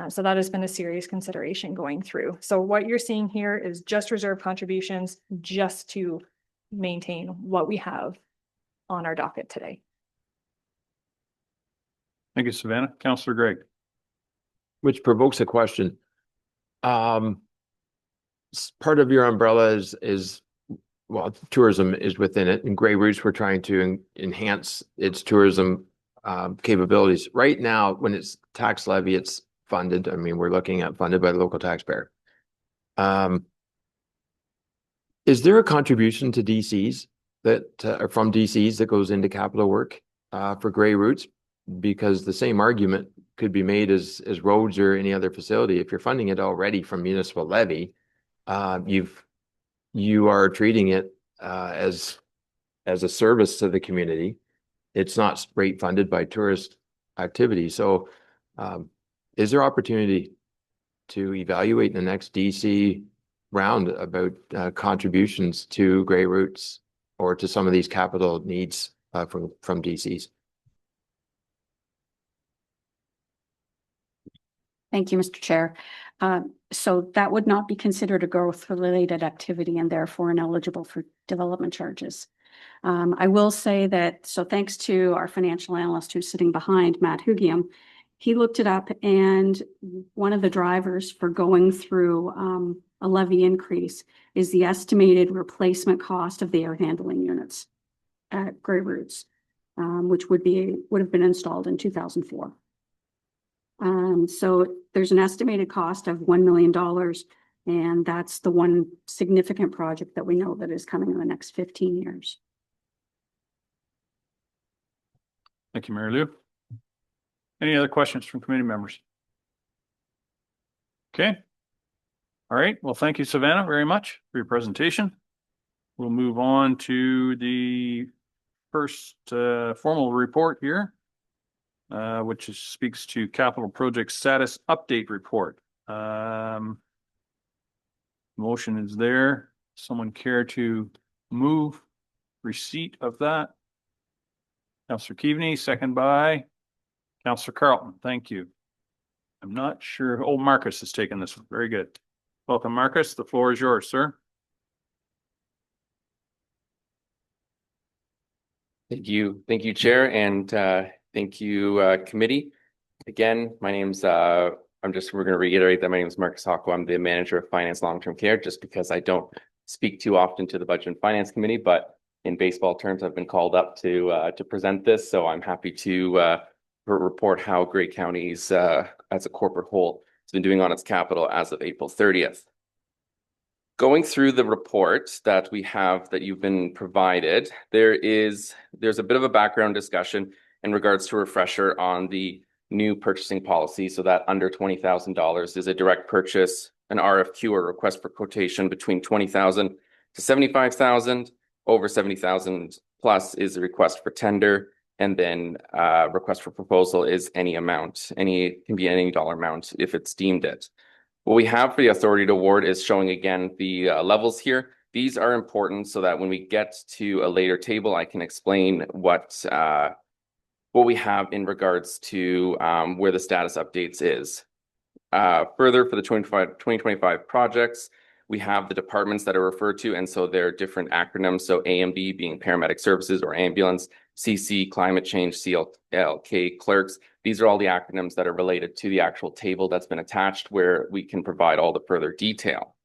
So that has been a serious consideration going through. So what you're seeing here is just reserve contributions just to maintain what we have on our docket today. Thank you, Savannah. Councillor Gregg. Which provokes a question. Part of your umbrella is well, tourism is within it, and Grey Roots, we're trying to enhance its tourism capabilities. Right now, when it's tax levy, it's funded. I mean, we're looking at funded by the local taxpayer. Is there a contribution to DCs that from DCs that goes into capital work for Grey Roots? Because the same argument could be made as roads or any other facility. If you're funding it already from municipal levy, you are treating it as a service to the community. It's not rate funded by tourist activity. So is there opportunity to evaluate in the next DC round about contributions to Grey Roots or to some of these capital needs from DCs? Thank you, Mr. Chair. So that would not be considered a growth-related activity and therefore ineligible for development charges. I will say that, so thanks to our financial analyst who's sitting behind, Matt Hugiam, he looked it up, and one of the drivers for going through a levy increase is the estimated replacement cost of the air handling units at Grey Roots, which would have been installed in 2004. So there's an estimated cost of $1 million, and that's the one significant project that we know that is coming in the next 15 years. Thank you, Mary Lou. Any other questions from committee members? Okay. All right. Well, thank you, Savannah, very much for your presentation. We'll move on to the first formal report here, which speaks to capital project status update report. Motion is there. Someone care to move receipt of that? Councillor Keaveney, second by Councillor Carlton. Thank you. I'm not sure. Oh, Marcus has taken this one. Very good. Welcome, Marcus. The floor is yours, sir. Thank you, Chair, and thank you, committee. Again, my name's we're going to reiterate that my name is Marcus Hocko. I'm the manager of finance long-term care, just because I don't speak too often to the budget and finance committee, but in baseball terms, I've been called up to present this. So I'm happy to report how Grey County's as a corporate whole has been doing on its capital as of April 30th. Going through the report that we have that you've been provided, there's a bit of a background discussion in regards to a refresher on the new purchasing policy. So that under $20,000 is a direct purchase, an RFQ or request for quotation between $20,000 to $75,000. Over $70,000 plus is a request for tender, and then request for proposal is any amount. Can be any dollar amount if it's deemed it. What we have for the authority to award is showing again the levels here. These are important so that when we get to a later table, I can explain what we have in regards to where the status updates is. Further, for the 2025 projects, we have the departments that are referred to, and so they're different acronyms. So A&B being paramedic services or ambulance, CC, climate change, CLK, clerks. These are all the acronyms that are related to the actual table that's been attached where we can provide all the further detail.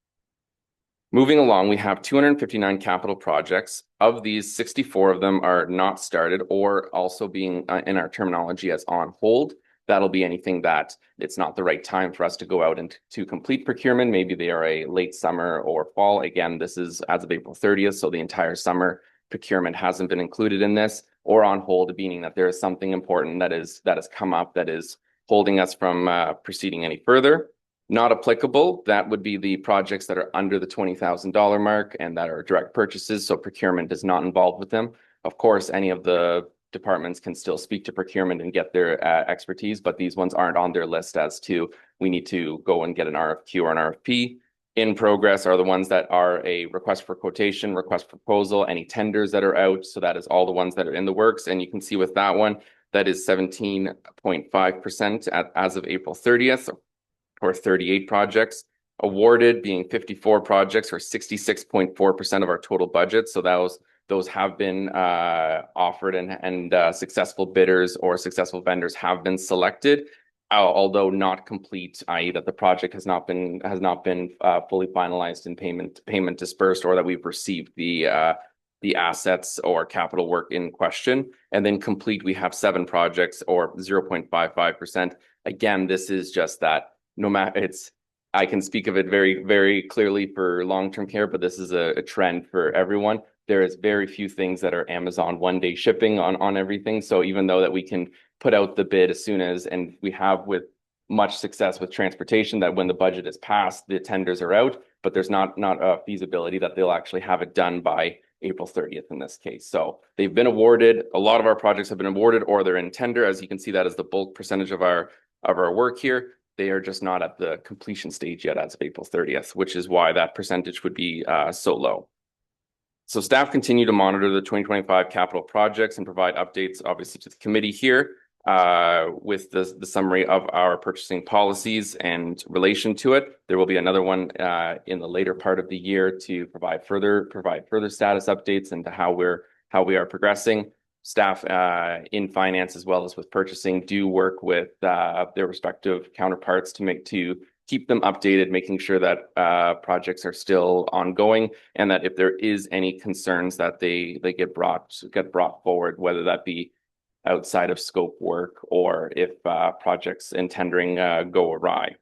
Moving along, we have 259 capital projects. Of these, 64 of them are not started or also being in our terminology as on hold. That'll be anything that it's not the right time for us to go out and to complete procurement. Maybe they are a late summer or fall. Again, this is as of April 30th, so the entire summer procurement hasn't been included in this, or on hold, meaning that there is something important that has come up that is holding us from proceeding any further. Not applicable, that would be the projects that are under the $20,000 mark and that are direct purchases, so procurement is not involved with them. Of course, any of the departments can still speak to procurement and get their expertise, but these ones aren't on their list as to we need to go and get an RFQ or an RFP. In progress are the ones that are a request for quotation, request for proposal, any tenders that are out. So that is all the ones that are in the works. And you can see with that one, that is 17.5% as of April 30th, or 38 projects. Awarded being 54 projects, or 66.4% of our total budget. So those have been offered and successful bidders or successful vendors have been selected, although not complete, i.e. that the project has not been fully finalized in payment dispersed, or that we've received the assets or capital work in question. And then complete, we have 7 projects, or 0.55%. Again, this is just that no matter I can speak of it very, very clearly for long-term care, but this is a trend for everyone. There is very few things that are Amazon one-day shipping on everything. So even though that we can put out the bid as soon as, and we have with much success with transportation, that when the budget is passed, the tenders are out, but there's not a feasibility that they'll actually have it done by April 30th in this case. So they've been awarded. A lot of our projects have been awarded, or they're in tender. As you can see, that is the bulk percentage of our work here. They are just not at the completion stage yet as of April 30th, which is why that percentage would be so low. So staff continue to monitor the 2025 capital projects and provide updates, obviously, to the committee here with the summary of our purchasing policies and relation to it. There will be another one in the later part of the year to provide further status updates into how we are progressing. Staff in finance as well as with purchasing do work with their respective counterparts to keep them updated, making sure that projects are still ongoing, and that if there is any concerns that they get brought forward, whether that be outside of scope work or if projects in tendering go awry.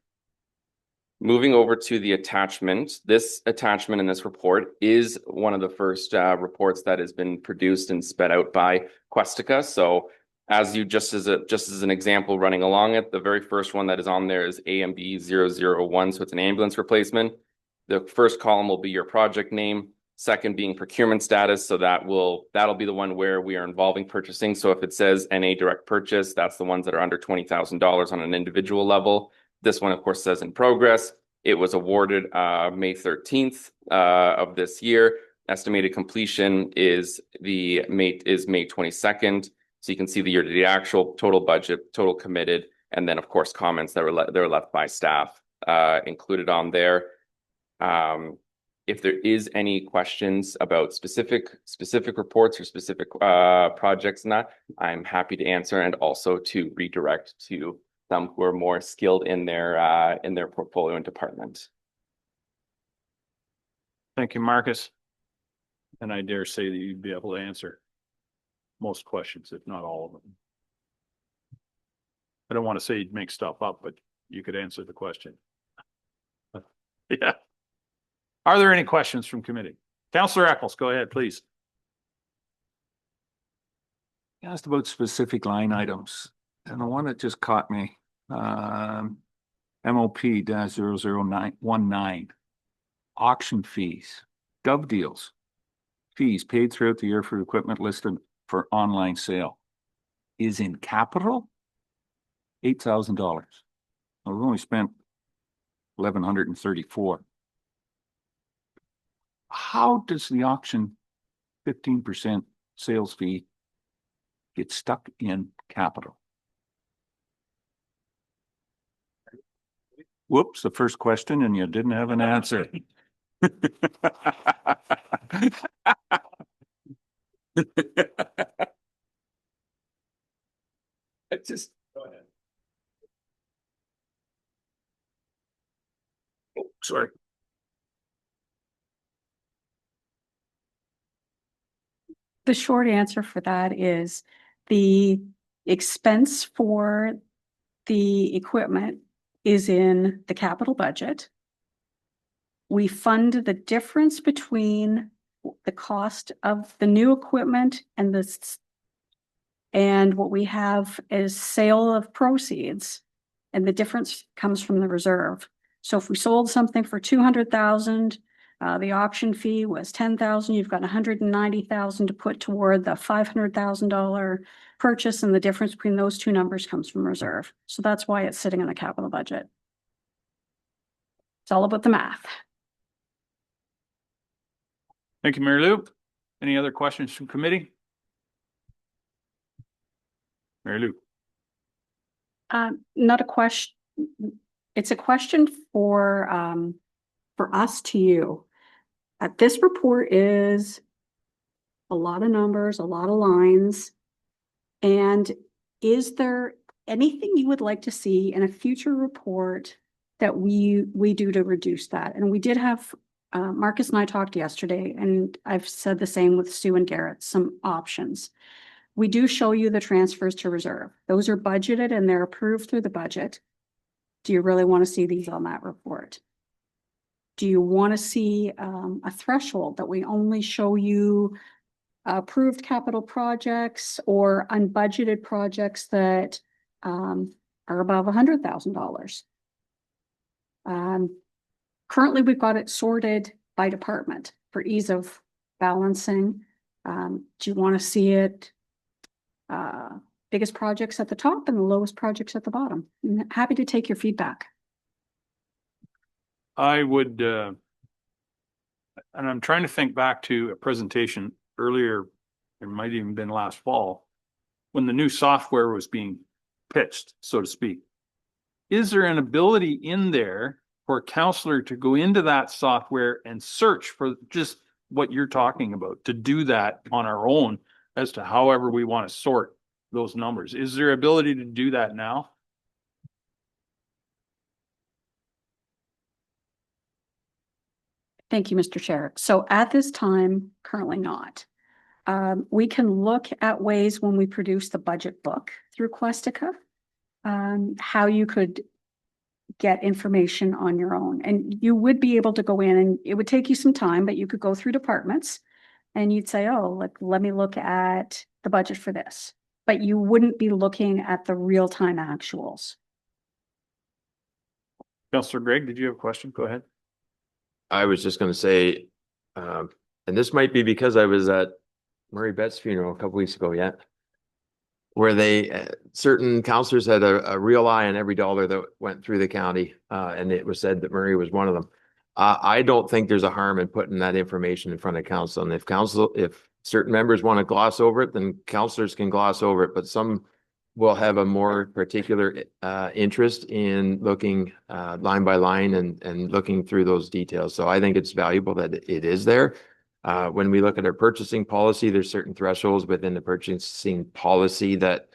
Moving over to the attachment, this attachment in this report is one of the first reports that has been produced and sped out by Questica. So just as an example running along it, the very first one that is on there is AMB 001. So it's an ambulance replacement. The first column will be your project name. Second being procurement status. So that'll be the one where we are involving purchasing. So if it says NA direct purchase, that's the ones that are under $20,000 on an individual level. This one, of course, says in progress. It was awarded May 13th of this year. Estimated completion is May 22nd. So you can see the year-to-date actual, total budget, total committed, and then, of course, comments that were left by staff included on there. If there is any questions about specific reports or specific projects and that, I'm happy to answer, and also to redirect to some who are more skilled in their portfolio and department. Thank you, Marcus. And I dare say that you'd be able to answer most questions, if not all of them. I don't want to say you'd make stuff up, but you could answer the question. Yeah. Are there any questions from committee? Councillor Eccles, go ahead, please. You asked about specific line items, and the one that just caught me, MOP-00919, auction fees, gov deals, fees paid throughout the year for equipment listed for online sale, is in capital, $8,000. We've only spent 1,134. How does the auction 15% sales fee get stuck in capital? Whoops, the first question and you didn't have an answer. It's just. Go ahead. Oh, sorry. The short answer for that is the expense for the equipment is in the capital budget. We fund the difference between the cost of the new equipment and and what we have is sale of proceeds, and the difference comes from the reserve. So if we sold something for 200,000, the auction fee was 10,000, you've got 190,000 to put toward the $500,000 purchase, and the difference between those two numbers comes from reserve. So that's why it's sitting in the capital budget. It's all about the math. Thank you, Mary Lou. Any other questions from committee? Mary Lou. Not a question. It's a question for us to you. This report is a lot of numbers, a lot of lines. And is there anything you would like to see in a future report that we do to reduce that? And we did have, Marcus and I talked yesterday, and I've said the same with Sue and Garrett, some options. We do show you the transfers to reserve. Those are budgeted and they're approved through the budget. Do you really want to see these on that report? Do you want to see a threshold that we only show you approved capital projects or unbudgeted projects that are above $100,000? Currently, we've got it sorted by department for ease of balancing. Do you want to see it biggest projects at the top and the lowest projects at the bottom? I'm happy to take your feedback. I would, and I'm trying to think back to a presentation earlier, it might even been last fall, when the new software was being pitched, so to speak. Is there an ability in there for a counselor to go into that software and search for just what you're talking about, to do that on our own as to however we want to sort those numbers? Is there ability to do that now? Thank you, Mr. Chair. So at this time, currently not. We can look at ways when we produce the budget book through Questica, how you could get information on your own. And you would be able to go in, and it would take you some time, but you could go through departments and you'd say, oh, like, let me look at the budget for this. But you wouldn't be looking at the real-time actuals. Councillor Greg, did you have a question? Go ahead. I was just going to say, and this might be because I was at Murray Betts' funeral a couple weeks ago, where they certain councillors had a real eye on every dollar that went through the county, and it was said that Murray was one of them. I don't think there's a harm in putting that information in front of council, and if certain members want to gloss over it, then councillors can gloss over it, but some will have a more particular interest in looking line by line and looking through those details. So I think it's valuable that it is there. When we look at our purchasing policy, there's certain thresholds within the purchasing policy that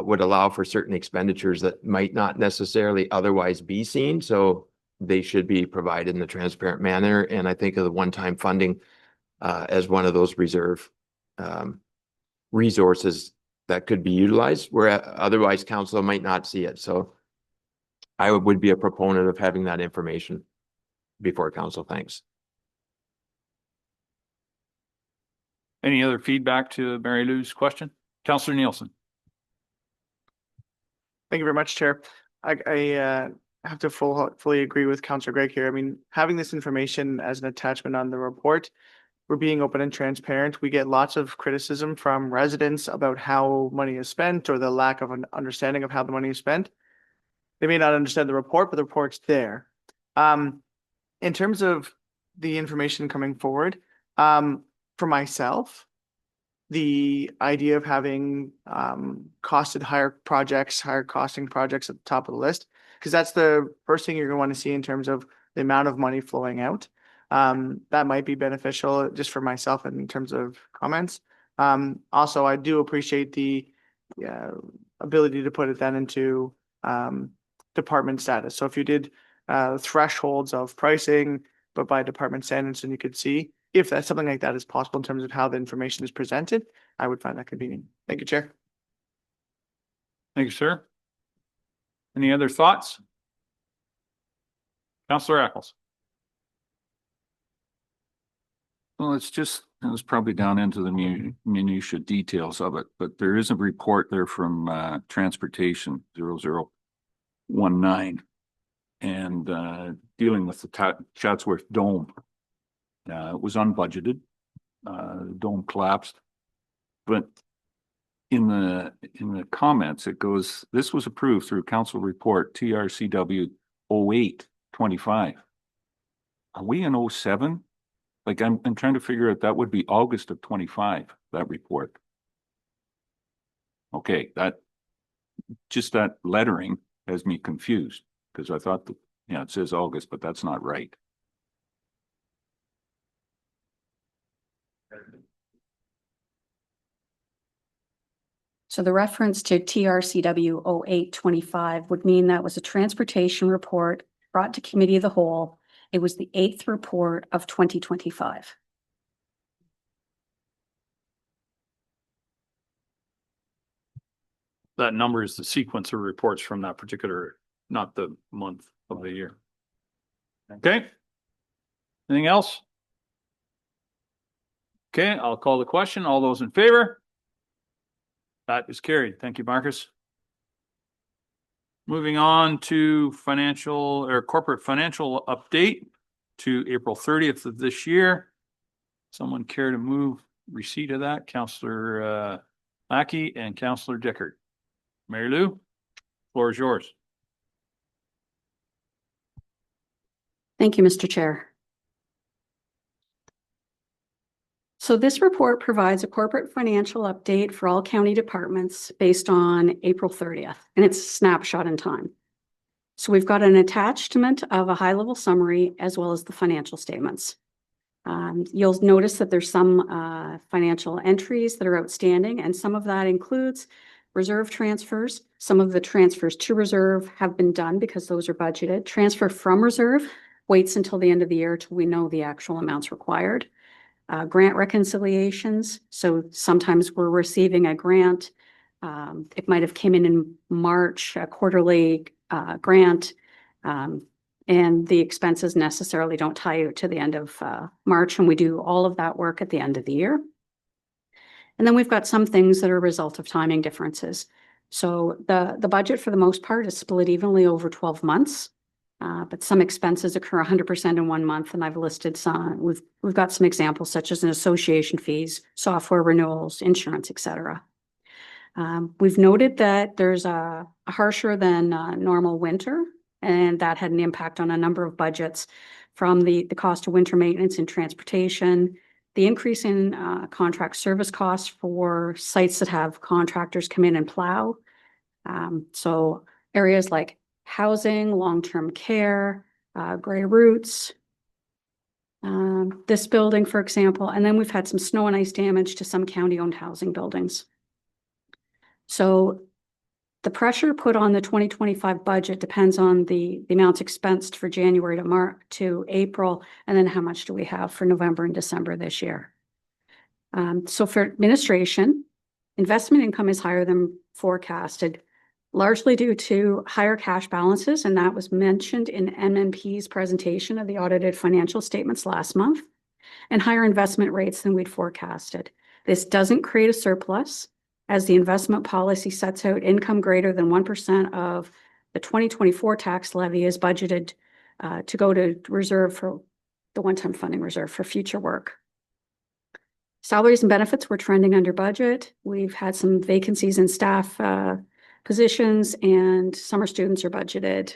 would allow for certain expenditures that might not necessarily otherwise be seen. So they should be provided in a transparent manner. And I think of the one-time funding as one of those reserve resources that could be utilized, where otherwise council might not see it. So I would be a proponent of having that information before council. Thanks. Any other feedback to Mary Lou's question? Councillor Nielsen. Thank you very much, Chair. I have to fully agree with Councillor Greg here. I mean, having this information as an attachment on the report, we're being open and transparent. We get lots of criticism from residents about how money is spent or the lack of an understanding of how the money is spent. They may not understand the report, but the report's there. In terms of the information coming forward, for myself, the idea of having costed higher costing projects at the top of the list, because that's the first thing you're gonna want to see in terms of the amount of money flowing out. That might be beneficial just for myself in terms of comments. Also, I do appreciate the ability to put it then into department status. So if you did thresholds of pricing, but by department standards, and you could see if that's something like that is possible in terms of how the information is presented, I would find that convenient. Thank you, Chair. Thank you, sir. Any other thoughts? Councillor Eccles. Well, it was probably down into the minutia details of it, but there is a report there from Transportation 0019 and dealing with the Chatsworth Dome. It was unbudgeted. The dome collapsed, but in the comments, it goes, this was approved through council report TRCW 0825. Are we in 07? Like I'm trying to figure out, that would be August of 25, that report. Okay, that lettering has me confused because I thought that, it says August, but that's not right. So the reference to TRCW 0825 would mean that was a transportation report brought to committee of the whole. It was the 8th report of 2025. That number is the sequence of reports from that particular, not the month of the year. Okay. Anything else? Okay, I'll call the question. All those in favor? That is carried. Thank you, Marcus. Moving on to financial or corporate financial update to April 30th of this year. Someone care to move receipt of that? Councillor Lackey and Councillor Dickert. Mary Lou, floor is yours. Thank you, Mr. Chair. So this report provides a corporate financial update for all county departments based on April 30th, and it's a snapshot in time. So we've got an attachment of a high-level summary as well as the financial statements. You'll notice that there's some financial entries that are outstanding, and some of that includes reserve transfers. Some of the transfers to reserve have been done because those are budgeted. Transfer from reserve waits until the end of the year till we know the actual amounts required. Grant reconciliations. So sometimes we're receiving a grant. It might have came in March, a quarterly grant, and the expenses necessarily don't tie out to the end of March, and we do all of that work at the end of the year. And then we've got some things that are a result of timing differences. So the budget for the most part is split evenly over 12 months. But some expenses occur 100% in 1 month, and I've listed some. We've got some examples such as an association fees, software renewals, insurance, etc. We've noted that there's a harsher than normal winter, and that had an impact on a number of budgets, from the cost of winter maintenance and transportation, the increase in contract service costs for sites that have contractors come in and plow. So areas like housing, long-term care, gray routes, this building, for example, and then we've had some snow and ice damage to some county-owned housing buildings. So the pressure put on the 2025 budget depends on the amounts expensed for January to April, and then how much do we have for November and December this year. So for administration, investment income is higher than forecasted, largely due to higher cash balances, and that was mentioned in MNP's presentation of the audited financial statements last month, and higher investment rates than we'd forecasted. This doesn't create a surplus, as the investment policy sets out income greater than 1% of the 2024 tax levy is budgeted to go to reserve for the one-time funding reserve for future work. Salaries and benefits were trending under budget. We've had some vacancies in staff positions, and summer students are budgeted.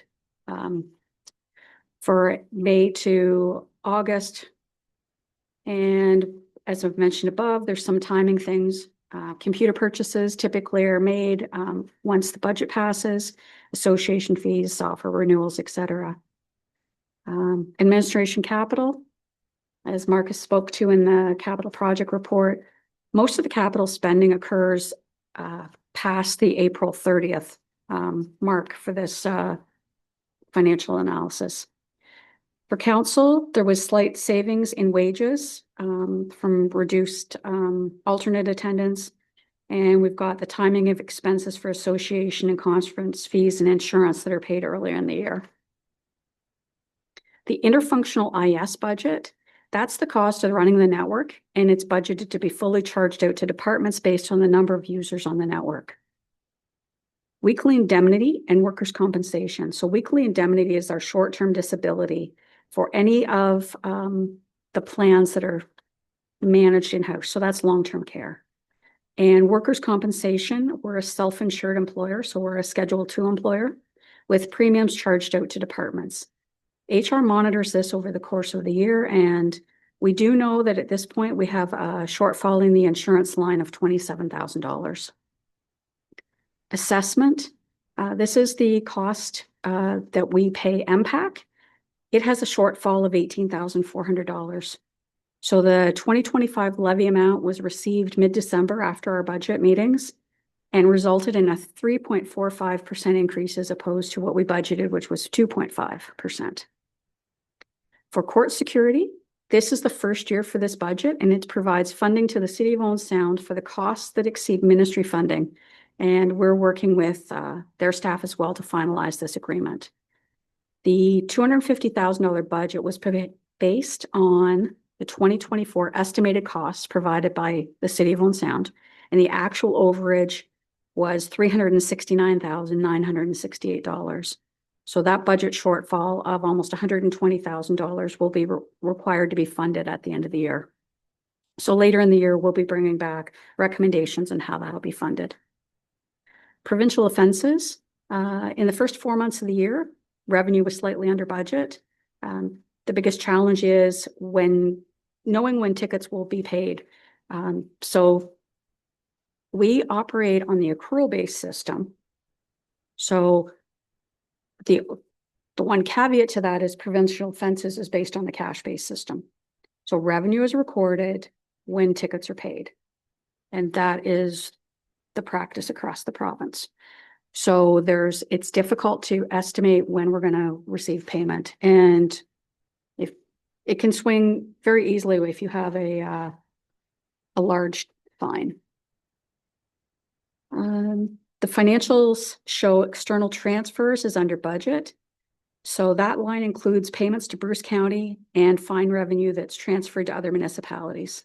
for May to August. And as I've mentioned above, there's some timing things. Computer purchases typically are made once the budget passes, association fees, software renewals, etc. Administration capital, as Marcus spoke to in the capital project report, most of the capital spending occurs past the April 30th mark for this financial analysis. For council, there was slight savings in wages from reduced alternate attendance. And we've got the timing of expenses for association and conference fees and insurance that are paid earlier in the year. The interfunctional IS budget, that's the cost of running the network, and it's budgeted to be fully charged out to departments based on the number of users on the network. Weekly indemnity and workers' compensation. So weekly indemnity is our short-term disability for any of the plans that are managed in-house. So that's long-term care. And workers' compensation, we're a self-insured employer, so we're a Schedule II employer with premiums charged out to departments. HR monitors this over the course of the year, and we do know that at this point we have a shortfall in the insurance line of $27,000. Assessment, this is the cost that we pay MPAC. It has a shortfall of $18,400. So the 2025 levy amount was received mid-December after our budget meetings and resulted in a 3.45% increase as opposed to what we budgeted, which was 2.5%. For court security, this is the first year for this budget, and it provides funding to the City of Owen Sound for the costs that exceed ministry funding. And we're working with their staff as well to finalize this agreement. The $250,000 budget was based on the 2024 estimated costs provided by the City of Owen Sound, and the actual overage was $369,968. So that budget shortfall of almost $120,000 will be required to be funded at the end of the year. So later in the year, we'll be bringing back recommendations on how that'll be funded. Provincial offenses, in the first 4 months of the year, revenue was slightly under budget. The biggest challenge is knowing when tickets will be paid. So we operate on the accrual-based system. So the one caveat to that is provincial offenses is based on the cash-based system. So revenue is recorded when tickets are paid. And that is the practice across the province. So it's difficult to estimate when we're going to receive payment. And if it can swing very easily if you have a large fine. The financials show external transfers is under budget. So that line includes payments to Bruce County and fine revenue that's transferred to other municipalities.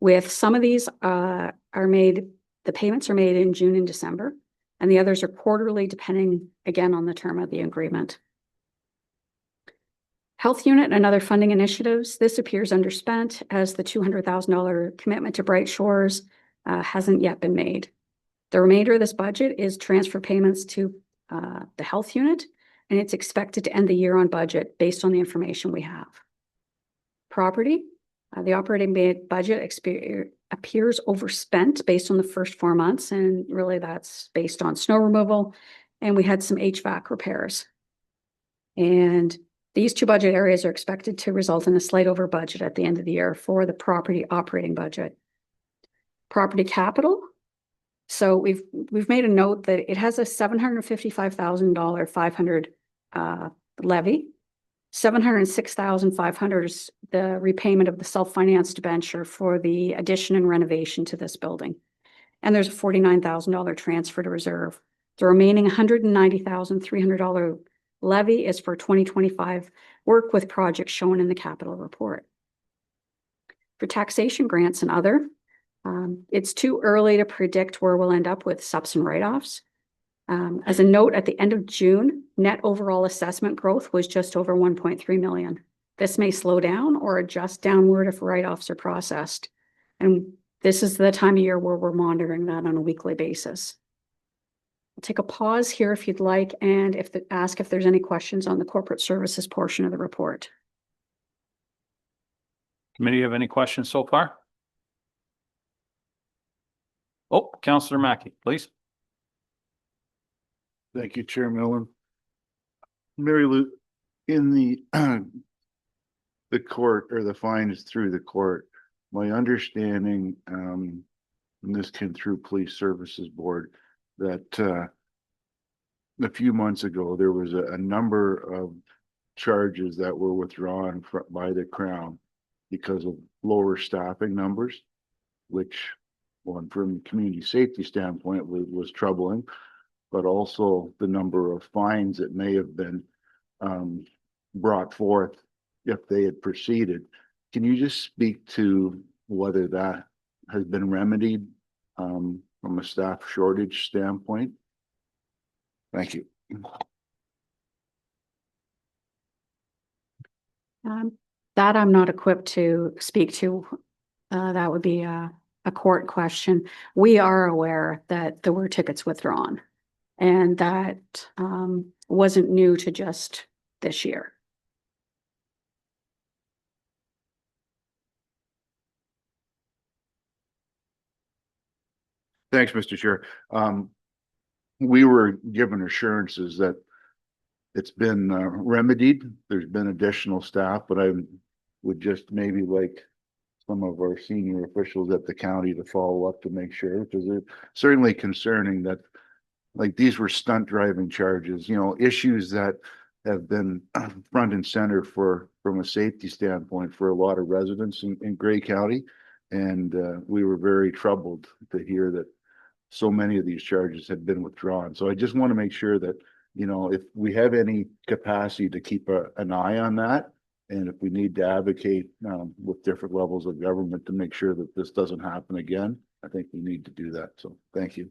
With some of these the payments are made in June and December, and the others are quarterly, depending again on the term of the agreement. Health unit and other funding initiatives. This appears underspent as the $200,000 commitment to Bright Shores hasn't yet been made. The remainder of this budget is transfer payments to the health unit, and it's expected to end the year on budget based on the information we have. Property, the operating budget appears overspent based on the first 4 months, and really that's based on snow removal, and we had some HVAC repairs. And these two budget areas are expected to result in a slight over budget at the end of the year for the property operating budget. Property capital. So we've made a note that it has a $755,000 500 levy. $706,500 is the repayment of the self-financed debenture for the addition and renovation to this building. And there's a $49,000 transfer to reserve. The remaining $190,300 levy is for 2025 work with projects shown in the capital report. For taxation grants and other, it's too early to predict where we'll end up with subs and write-offs. As a note, at the end of June, net overall assessment growth was just over 1.3 million. This may slow down or adjust downward if write-offs are processed. And this is the time of year where we're monitoring that on a weekly basis. take a pause here if you'd like, and ask if there's any questions on the corporate services portion of the report. Committee have any questions so far? Oh, Councillor Mackey, please. Thank you, Chair Millen. Mary Lou, in the court or the fines through the court, my understanding, and this came through Police Services Board, that a few months ago, there was a number of charges that were withdrawn by the Crown because of lower staffing numbers, which, one, from a community safety standpoint was troubling, but also the number of fines that may have been brought forth if they had proceeded. Can you just speak to whether that has been remedied from a staff shortage standpoint? Thank you. That I'm not equipped to speak to. That would be a court question. We are aware that there were tickets withdrawn, and that wasn't new to just this year. Thanks, Mr. Chair. We were given assurances that it's been remedied. There's been additional staff, but I would just maybe like some of our senior officials at the county to follow up to make sure, because it's certainly concerning that, like, these were stunt driving charges, issues that have been front and center from a safety standpoint for a lot of residents in Grey County. And we were very troubled to hear that so many of these charges had been withdrawn. So I just want to make sure that, if we have any capacity to keep an eye on that, and if we need to advocate with different levels of government to make sure that this doesn't happen again, I think we need to do that. So thank you.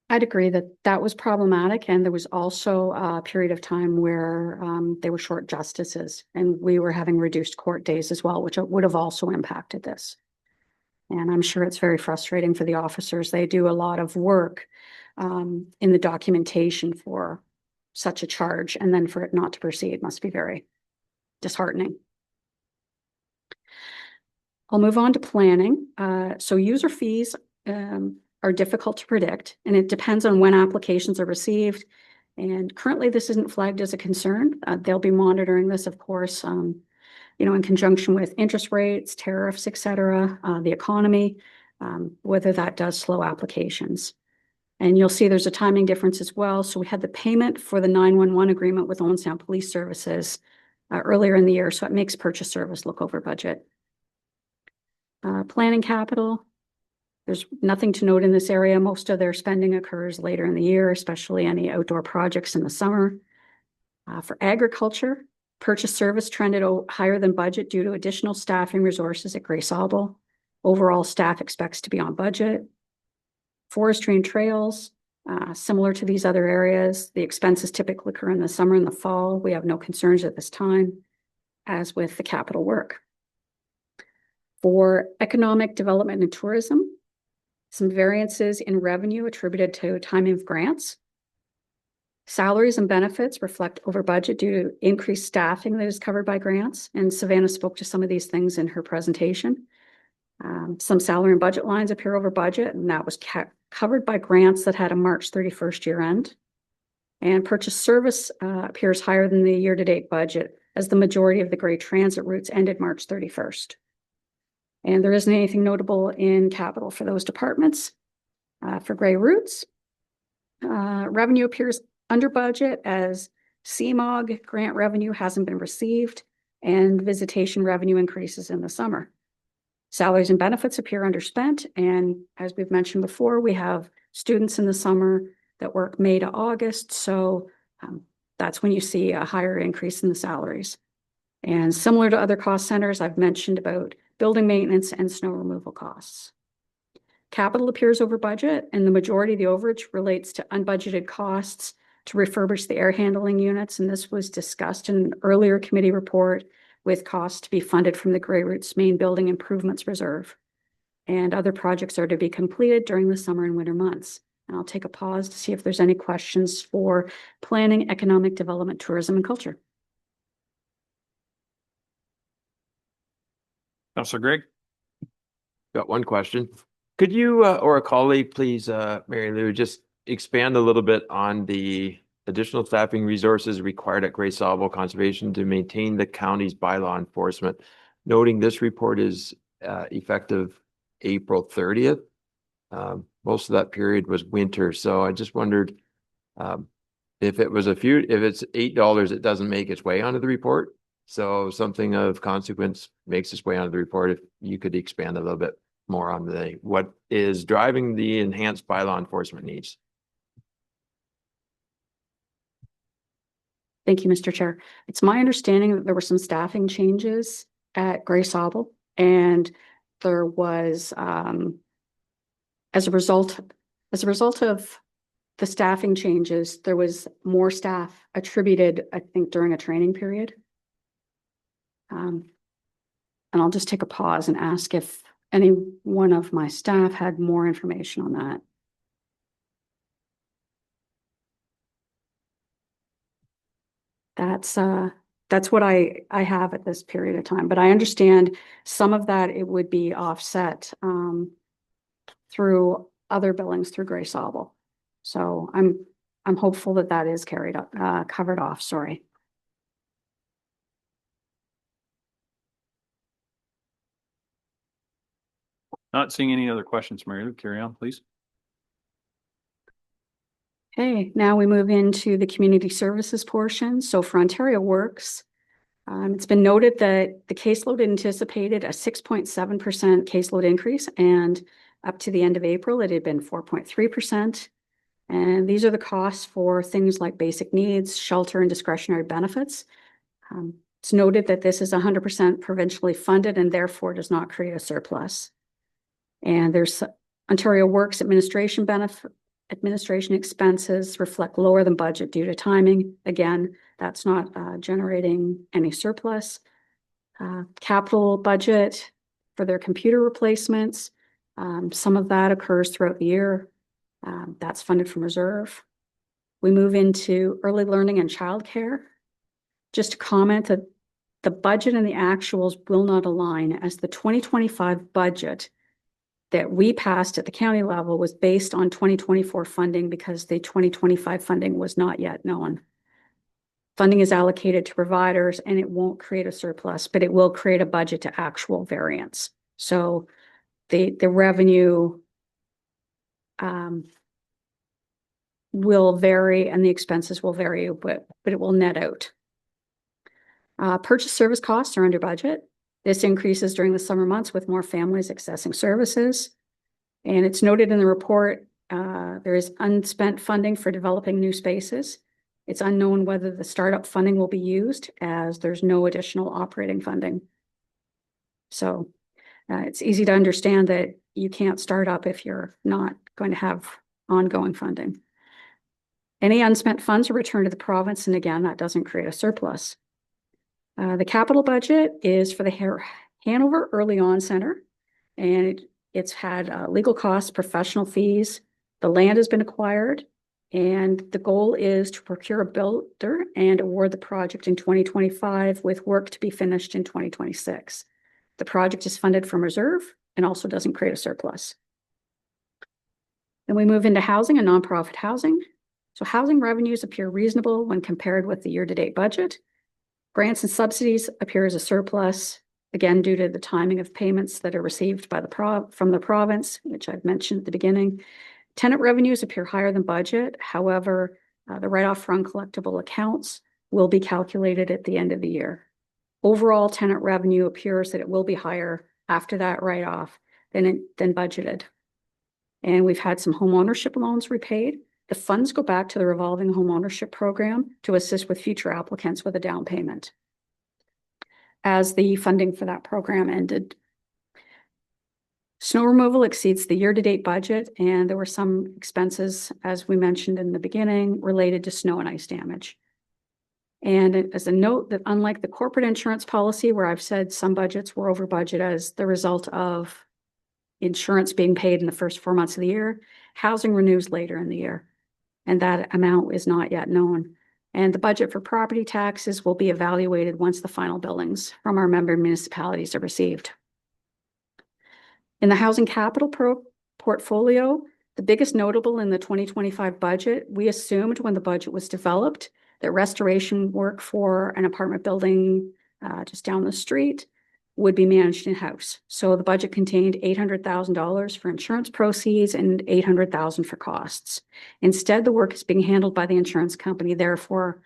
I'd agree that that was problematic, and there was also a period of time where they were short justices, and we were having reduced court days as well, which would have also impacted this. And I'm sure it's very frustrating for the officers. They do a lot of work in the documentation for such a charge, and then for it not to proceed must be very disheartening. I'll move on to planning. So user fees are difficult to predict, and it depends on when applications are received. And currently this isn't flagged as a concern. They'll be monitoring this, of course, in conjunction with interest rates, tariffs, et cetera, the economy, whether that does slow applications. And you'll see there's a timing difference as well. So we had the payment for the 911 agreement with Owen Sound Police Services earlier in the year, so it makes purchase service look over budget. Planning capital. There's nothing to note in this area. Most of their spending occurs later in the year, especially any outdoor projects in the summer. For agriculture, purchase service trended higher than budget due to additional staffing resources at Grace Auble. Overall, staff expects to be on budget. Forestry and trails, similar to these other areas, the expenses typically occur in the summer and the fall. We have no concerns at this time, as with the capital work. For economic development and tourism, some variances in revenue attributed to timing of grants. Salaries and benefits reflect over budget due to increased staffing that is covered by grants. And Savannah spoke to some of these things in her presentation. Some salary and budget lines appear over budget, and that was covered by grants that had a March 31st year end. And purchase service appears higher than the year-to-date budget, as the majority of the Grey Transit routes ended March 31st. And there isn't anything notable in capital for those departments. For Grey routes, revenue appears under budget as CMOG grant revenue hasn't been received, and visitation revenue increases in the summer. Salaries and benefits appear underspent, and as we've mentioned before, we have students in the summer that work May to August, so that's when you see a higher increase in the salaries. And similar to other cost centers, I've mentioned about building maintenance and snow removal costs. Capital appears over budget, and the majority of the overage relates to unbudgeted costs to refurbish the air handling units, and this was discussed in an earlier committee report with costs to be funded from the Grey Routes Main Building Improvements Reserve. and other projects are to be completed during the summer and winter months. And I'll take a pause to see if there's any questions for planning, economic development, tourism, and culture. Councillor Greg? Got one question. Could you, or a colleague, please, Mary Lou, just expand a little bit on the additional staffing resources required at Grey Sauble Conservation to maintain the county's bylaw enforcement? Noting this report is effective April 30th. Most of that period was winter, so I just wondered if it's $8, it doesn't make its way onto the report. So something of consequence makes its way onto the report. If you could expand a little bit more on what is driving the enhanced bylaw enforcement needs. Thank you, Mr. Chair. It's my understanding that there were some staffing changes at Grey Sauble, and there was, as a result of the staffing changes, there was more staff attributed, I think, during a training period. And I'll just take a pause and ask if any one of my staff had more information on that. That's what I have at this period of time, but I understand some of that it would be offset through other billings through Grey Sauble. So I'm hopeful that that is covered off, sorry. Not seeing any other questions, Mary Lou. Carry on, please. Okay, now we move into the community services portion. So for Ontario Works, it's been noted that the caseload anticipated a 6.7% caseload increase, and up to the end of April, it had been 4.3%. And these are the costs for things like basic needs, shelter, and discretionary benefits. It's noted that this is 100% provincially funded and therefore does not create a surplus. And there's Ontario Works administration expenses reflect lower than budget due to timing. Again, that's not generating any surplus. Capital budget for their computer replacements. Some of that occurs throughout the year. That's funded from reserve. We move into early learning and childcare. Just to comment that the budget and the actuals will not align, as the 2025 budget that we passed at the county level was based on 2024 funding because the 2025 funding was not yet known. Funding is allocated to providers and it won't create a surplus, but it will create a budget to actual variance. So the revenue will vary and the expenses will vary, but it will net out. Purchase service costs are under budget. This increases during the summer months with more families accessing services. And it's noted in the report, there is unspent funding for developing new spaces. It's unknown whether the startup funding will be used, as there's no additional operating funding. So it's easy to understand that you can't start up if you're not going to have ongoing funding. Any unspent funds are returned to the province, and again, that doesn't create a surplus. The capital budget is for the Hanover Early On Center, and it's had legal costs, professional fees. The land has been acquired, and the goal is to procure a builder and award the project in 2025 with work to be finished in 2026. The project is funded from reserve and also doesn't create a surplus. Then we move into housing and nonprofit housing. So housing revenues appear reasonable when compared with the year-to-date budget. Grants and subsidies appear as a surplus, again, due to the timing of payments that are received by from the province, which I've mentioned at the beginning. Tenant revenues appear higher than budget. However, the write-off for uncollectible accounts will be calculated at the end of the year. Overall, tenant revenue appears that it will be higher after that write-off than budgeted. And we've had some home ownership loans repaid. The funds go back to the revolving home ownership program to assist with future applicants with a down payment, as the funding for that program ended. Snow removal exceeds the year-to-date budget, and there were some expenses, as we mentioned in the beginning, related to snow and ice damage. And as a note, that unlike the corporate insurance policy, where I've said some budgets were over budget as the result of insurance being paid in the first 4 months of the year. Housing renews later in the year, and that amount is not yet known. And the budget for property taxes will be evaluated once the final billings from our member municipalities are received. In the housing capital portfolio, the biggest notable in the 2025 budget, we assumed when the budget was developed that restoration work for an apartment building just down the street would be managed in-house. So the budget contained $800,000 for insurance proceeds and $800,000 for costs. Instead, the work is being handled by the insurance company. Therefore,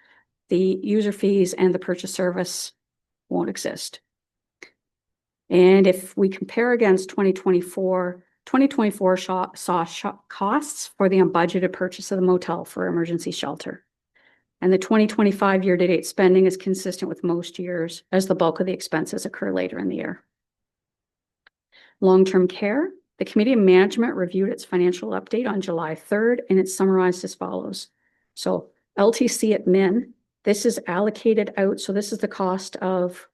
the user fees and the purchase service won't exist. And if we compare against 2024 saw costs for the unbudgeted purchase of the motel for emergency shelter. And the 2025 year-to-date spending is consistent with most years, as the bulk of the expenses occur later in the year. Long-term care, the Committee of Management reviewed its financial update on July 3rd, and it's summarized as follows. So LTC at Min, this is allocated out. So this is the cost of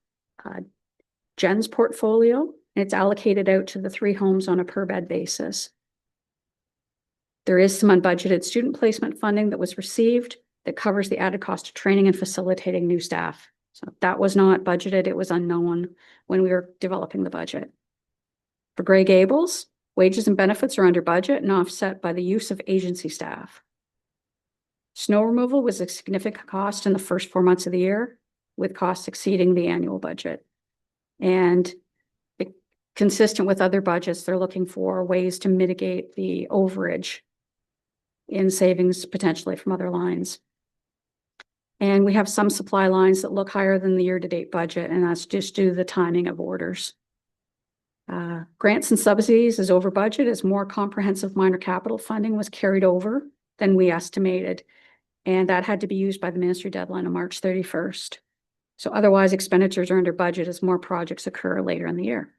Jen's portfolio, and it's allocated out to the 3 homes on a per bed basis. There is some unbudgeted student placement funding that was received that covers the added cost of training and facilitating new staff. So that was not budgeted. It was unknown when we were developing the budget. For Grey Gables, wages and benefits are under budget and offset by the use of agency staff. Snow removal was a significant cost in the first 4 months of the year, with costs exceeding the annual budget. And consistent with other budgets, they're looking for ways to mitigate the overage in savings potentially from other lines. And we have some supply lines that look higher than the year-to-date budget, and that's just due to the timing of orders. Grants and subsidies is over budget as more comprehensive minor capital funding was carried over than we estimated, and that had to be used by the ministry deadline on March 31st. So otherwise, expenditures are under budget as more projects occur later in the year.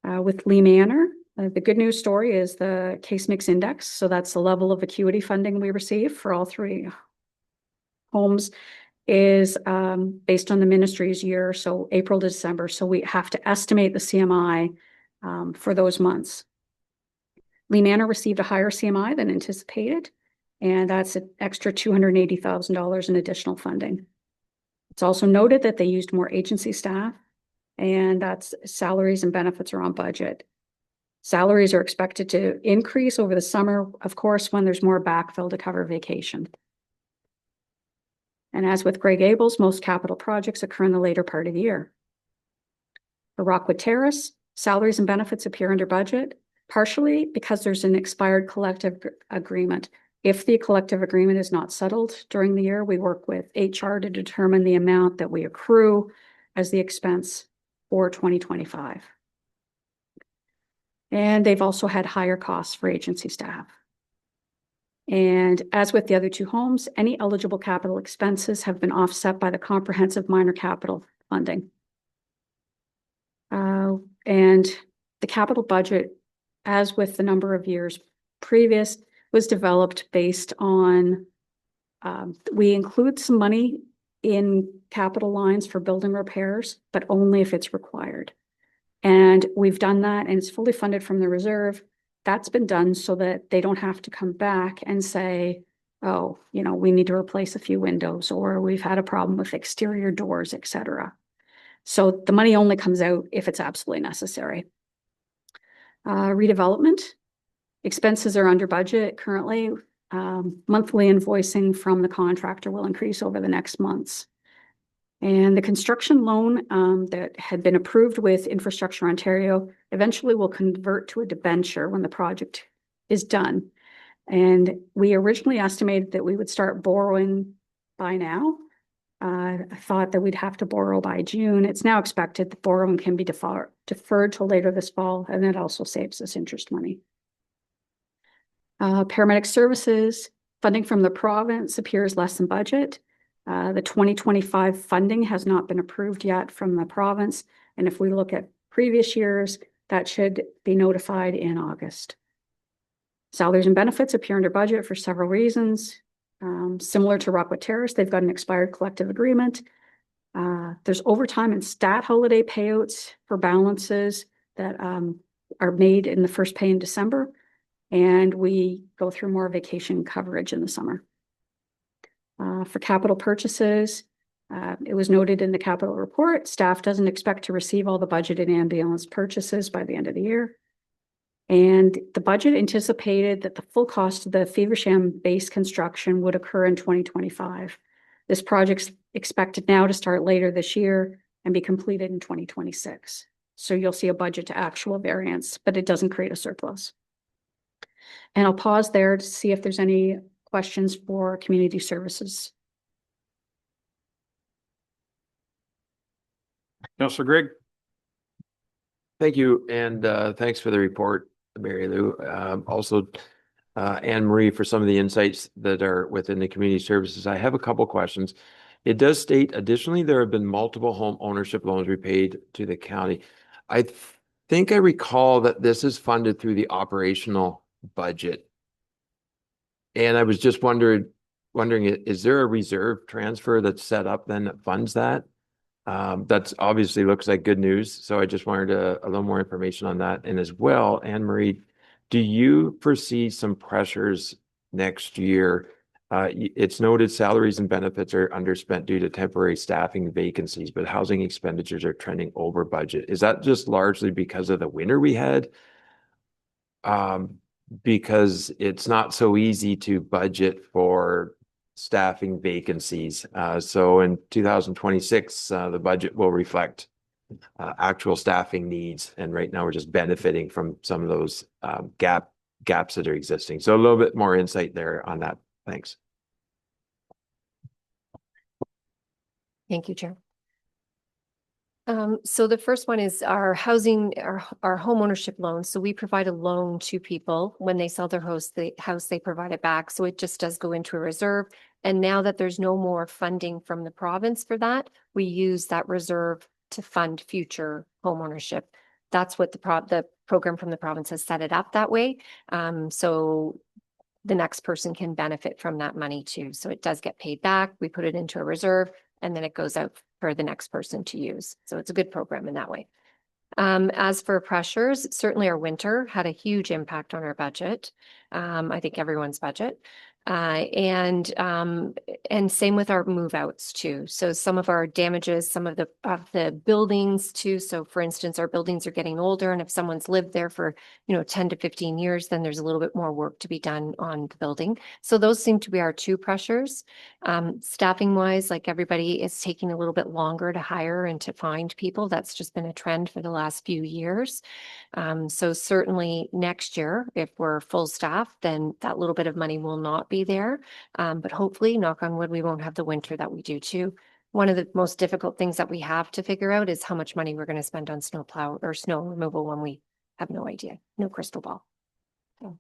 With Lee Manor, the good news story is the case mix index. So that's the level of acuity funding we receive for all 3 homes is based on the ministry's year, so April to December. So we have to estimate the CMI for those months. Lee Manor received a higher CMI than anticipated, and that's an extra $280,000 in additional funding. It's also noted that they used more agency staff, and that's salaries and benefits are on budget. Salaries are expected to increase over the summer, of course, when there's more backfill to cover vacation. And as with Grey Gables, most capital projects occur in the later part of the year. For Rockwood Terrace, salaries and benefits appear under budget, partially because there's an expired collective agreement. If the collective agreement is not settled during the year, we work with HR to determine the amount that we accrue as the expense for 2025. And they've also had higher costs for agency staff. And as with the other 2 homes, any eligible capital expenses have been offset by the comprehensive minor capital funding. And the capital budget, as with the number of years previous, was developed based on, we include some money in capital lines for building repairs, but only if it's required. And we've done that, and it's fully funded from the reserve. That's been done so that they don't have to come back and say, oh, you know, we need to replace a few windows, or we've had a problem with exterior doors, etc. So the money only comes out if it's absolutely necessary. Redevelopment expenses are under budget currently. Monthly invoicing from the contractor will increase over the next months. And the construction loan that had been approved with Infrastructure Ontario eventually will convert to a debenture when the project is done. And we originally estimated that we would start borrowing by now. I thought that we'd have to borrow by June. It's now expected that borrowing can be deferred till later this fall, and that also saves us interest money. Paramedic services, funding from the province appears less than budget. The 2025 funding has not been approved yet from the province. And if we look at previous years, that should be notified in August. Salaries and benefits appear under budget for several reasons. Similar to Rockwood Terrace, they've got an expired collective agreement. There's overtime and stat holiday payouts for balances that are made in the first pay in December, and we go through more vacation coverage in the summer. For capital purchases, it was noted in the capital report, staff doesn't expect to receive all the budgeted ambulance purchases by the end of the year. And the budget anticipated that the full cost of the Feversham base construction would occur in 2025. This project's expected now to start later this year and be completed in 2026. So you'll see a budget to actual variance, but it doesn't create a surplus. And I'll pause there to see if there's any questions for community services. Councillor Greg? Thank you, and thanks for the report, Mary Lou. Also, Anne Marie, for some of the insights that are within the community services. I have a couple questions. It does state additionally, there have been multiple home ownership loans repaid to the county. I think I recall that this is funded through the operational budget. And I was just wondering, is there a reserve transfer that's set up then that funds that? That's obviously looks like good news. So I just wanted a little more information on that. And as well, Anne Marie, do you foresee some pressures next year? It's noted salaries and benefits are underspent due to temporary staffing vacancies, but housing expenditures are trending over budget. Is that just largely because of the winter we had? Because it's not so easy to budget for staffing vacancies. So in 2026, the budget will reflect actual staffing needs. And right now we're just benefiting from some of those gaps that are existing. So a little bit more insight there on that. Thanks. Thank you, Chair. So the first one is our housing, our home ownership loan. So we provide a loan to people when they sell their house, they provide it back. So it just does go into a reserve. And now that there's no more funding from the province for that, we use that reserve to fund future home ownership. That's what the program from the province has set it up that way. So the next person can benefit from that money too. So it does get paid back. We put it into a reserve and then it goes out for the next person to use. So it's a good program in that way. As for pressures, certainly our winter had a huge impact on our budget. I think everyone's budget. And same with our move outs too. So some of our damages, some of the buildings too. So for instance, our buildings are getting older, and if someone's lived there for, 10 to 15 years, then there's a little bit more work to be done on the building. So those seem to be our two pressures. Staffing wise, like everybody is taking a little bit longer to hire and to find people. That's just been a trend for the last few years. So certainly next year, if we're full staff, then that little bit of money will not be there. But hopefully, knock on wood, we won't have the winter that we do too. One of the most difficult things that we have to figure out is how much money we're going to spend on snow plow or snow removal when we have no idea, no crystal ball. So.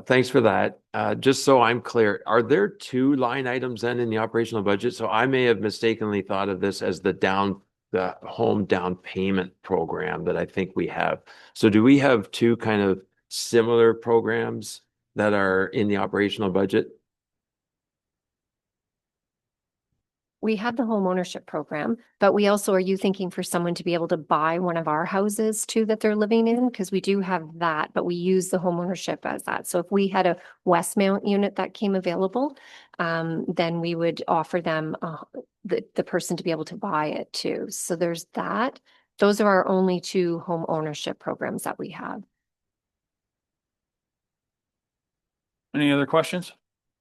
Thanks for that. Just so I'm clear, are there two line items then in the operational budget? So I may have mistakenly thought of this as the home down payment program that I think we have. So do we have two kind of similar programs that are in the operational budget? We have the home ownership program, but we also, are you thinking for someone to be able to buy one of our houses too that they're living in? Because we do have that, but we use the home ownership as that. So if we had a Westmount unit that came available, then we would offer them the person to be able to buy it too. So there's that. Those are our only two home ownership programs that we have. Any other questions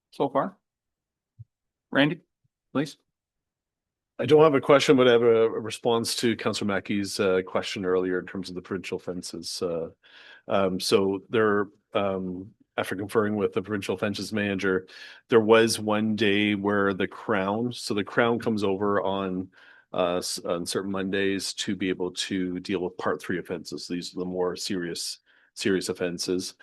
so far? Randy, please. I don't have a question, but I have a response to Councillor Mackey's question earlier in terms of the provincial fences. So there, after conferring with the provincial fences manager, there was one day where the Crown comes over on certain Mondays to be able to deal with Part 3 offenses. These are the more serious offenses.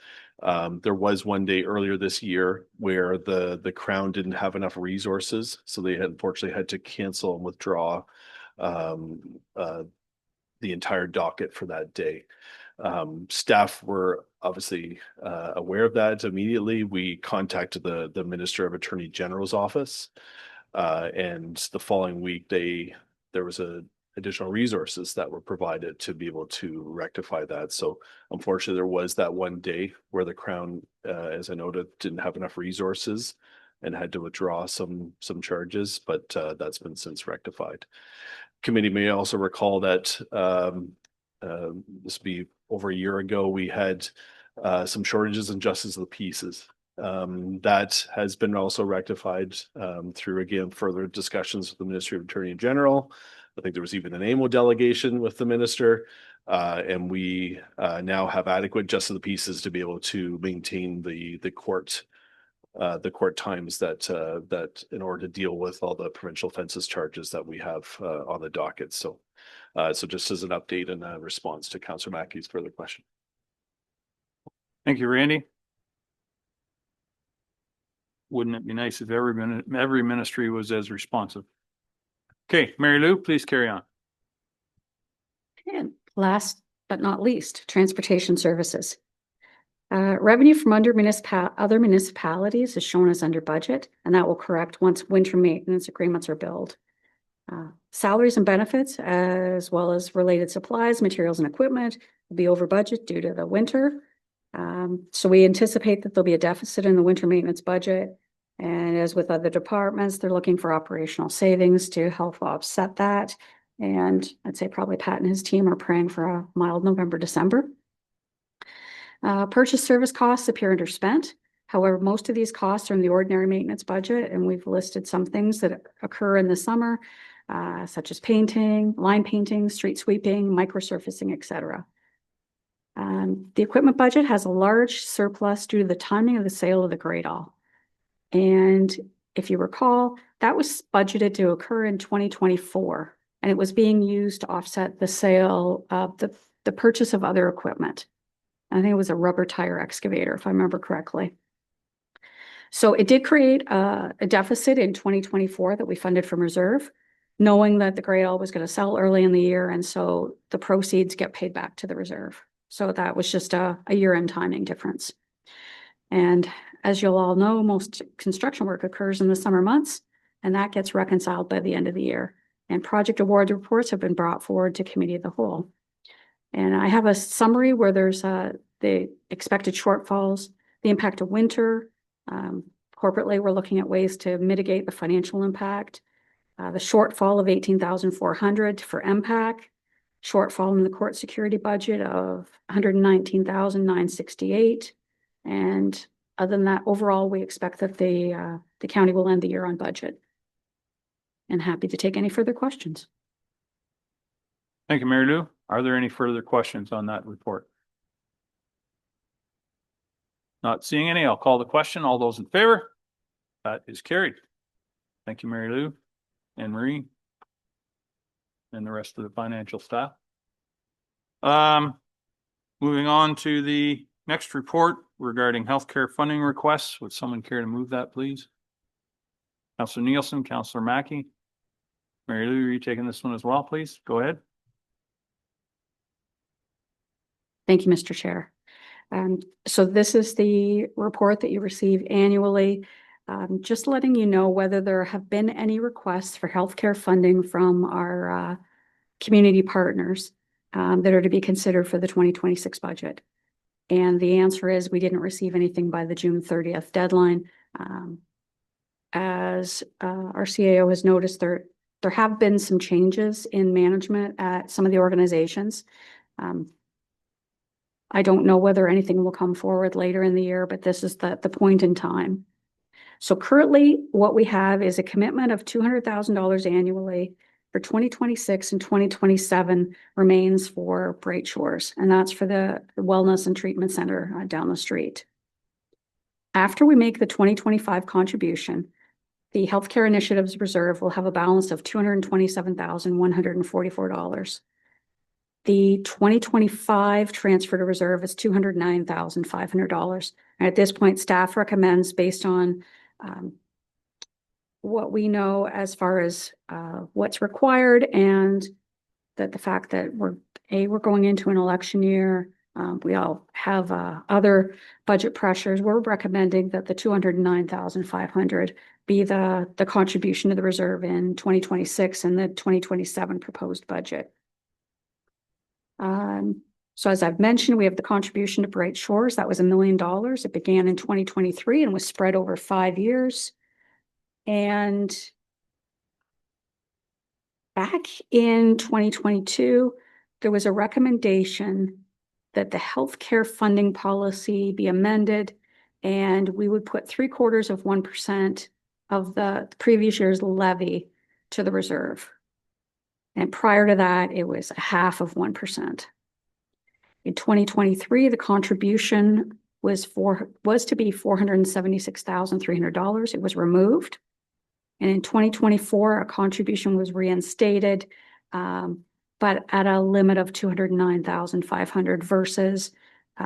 There was one day earlier this year where the Crown didn't have enough resources, so they unfortunately had to cancel and withdraw the entire docket for that day. Staff were obviously aware of that immediately. We contacted the Minister of Attorney General's office, and the following week there was a additional resources that were provided to be able to rectify that. So unfortunately, there was that one day where the Crown, as I noted, didn't have enough resources and had to withdraw some charges, but that's been since rectified. Committee may also recall that this will be over a year ago, we had some shortages in justice of the pieces. That has been also rectified through, again, further discussions with the Ministry of Attorney General. I think there was even an AMO delegation with the minister, and we now have adequate justice of the pieces to be able to maintain the court times that in order to deal with all the provincial offenses charges that we have on the docket. So just as an update and a response to Councillor Mackey's further question. Thank you, Randy. Wouldn't it be nice if every ministry was as responsive? Okay, Mary Lou, please carry on. And last but not least, transportation services. Revenue from other municipalities is shown as under budget, and that will correct once winter maintenance agreements are billed. Salaries and benefits, as well as related supplies, materials, and equipment will be over budget due to the winter. So we anticipate that there'll be a deficit in the winter maintenance budget. And as with other departments, they're looking for operational savings to help offset that. And I'd say probably Pat and his team are praying for a mild November, December. Purchase service costs appear underspent. However, most of these costs are in the ordinary maintenance budget, and we've listed some things that occur in the summer, such as painting, line painting, street sweeping, microsurfacing, etc. The equipment budget has a large surplus due to the timing of the sale of the Great All. And if you recall, that was budgeted to occur in 2024, and it was being used to offset the sale of the purchase of other equipment. I think it was a rubber tire excavator, if I remember correctly. So it did create a deficit in 2024 that we funded from reserve, knowing that the Great All was going to sell early in the year, and so the proceeds get paid back to the reserve. So that was just a year-end timing difference. And as you'll all know, most construction work occurs in the summer months, and that gets reconciled by the end of the year. And project award reports have been brought forward to committee of the whole. And I have a summary where there's the expected shortfalls, the impact of winter. Corporately, we're looking at ways to mitigate the financial impact. The shortfall of $18,400 for MPAC, shortfall in the court security budget of $119,968. And other than that, overall, we expect that the county will end the year on budget. And happy to take any further questions. Thank you, Mary Lou. Are there any further questions on that report? Not seeing any. I'll call the question. All those in favor? That is carried. Thank you, Mary Lou and Marie and the rest of the financial staff. Moving on to the next report regarding healthcare funding requests. Would someone care to move that, please? Councillor Nielsen, Councillor Mackey. Mary Lou, are you taking this one as well, please? Go ahead. Thank you, Mr. Chair. So this is the report that you receive annually. Just letting you know whether there have been any requests for healthcare funding from our community partners that are to be considered for the 2026 budget. And the answer is we didn't receive anything by the June 30th deadline. As our CAO has noticed, there have been some changes in management at some of the organizations. I don't know whether anything will come forward later in the year, but this is the point in time. So currently, what we have is a commitment of $200,000 annually for 2026 and 2027 remains for Bright Shores, and that's for the Wellness and Treatment Center down the street. After we make the 2025 contribution, the Healthcare Initiatives Reserve will have a balance of $227,144. The 2025 transfer to reserve is $209,500. And at this point, staff recommends, based on what we know as far as what's required, and that the fact that we're going into an election year, We all have other budget pressures. We're recommending that the 209,500 be the contribution to the reserve in 2026 and the 2027 proposed budget. So as I've mentioned, we have the contribution to Bright Shores. That was $1 million. It began in 2023 and was spread over 5 years. And back in 2022, there was a recommendation that the healthcare funding policy be amended, and we would put 0.75% of the previous year's levy to the reserve. And prior to that, it was 0.5%. In 2023, the contribution was to be $476,300. It was removed. And in 2024, a contribution was reinstated, but at a limit of 209,500 versus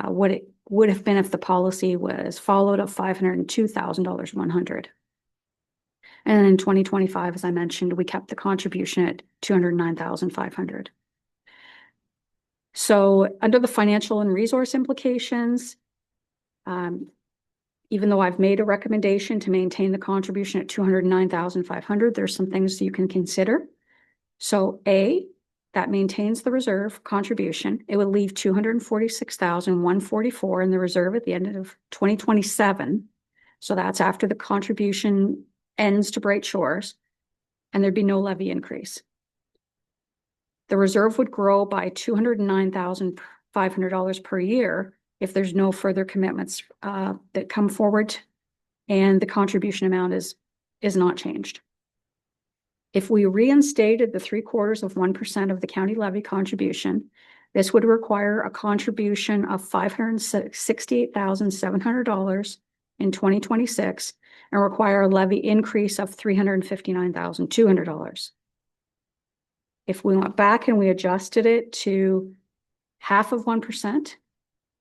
what it would have been if the policy was followed of $502,100. And in 2025, as I mentioned, we kept the contribution at 209,500. So under the financial and resource implications, even though I've made a recommendation to maintain the contribution at 209,500, there's some things you can consider. So A, that maintains the reserve contribution. It would leave 246,144 in the reserve at the end of 2027. So that's after the contribution ends to Bright Shores, and there'd be no levy increase. The reserve would grow by $209,500 per year if there's no further commitments that come forward, and the contribution amount is not changed. If we reinstated the 0.75% of the county levy contribution, this would require a contribution of $568,700 in 2026 and require a levy increase of $359,200. If we went back and we adjusted it to 0.5%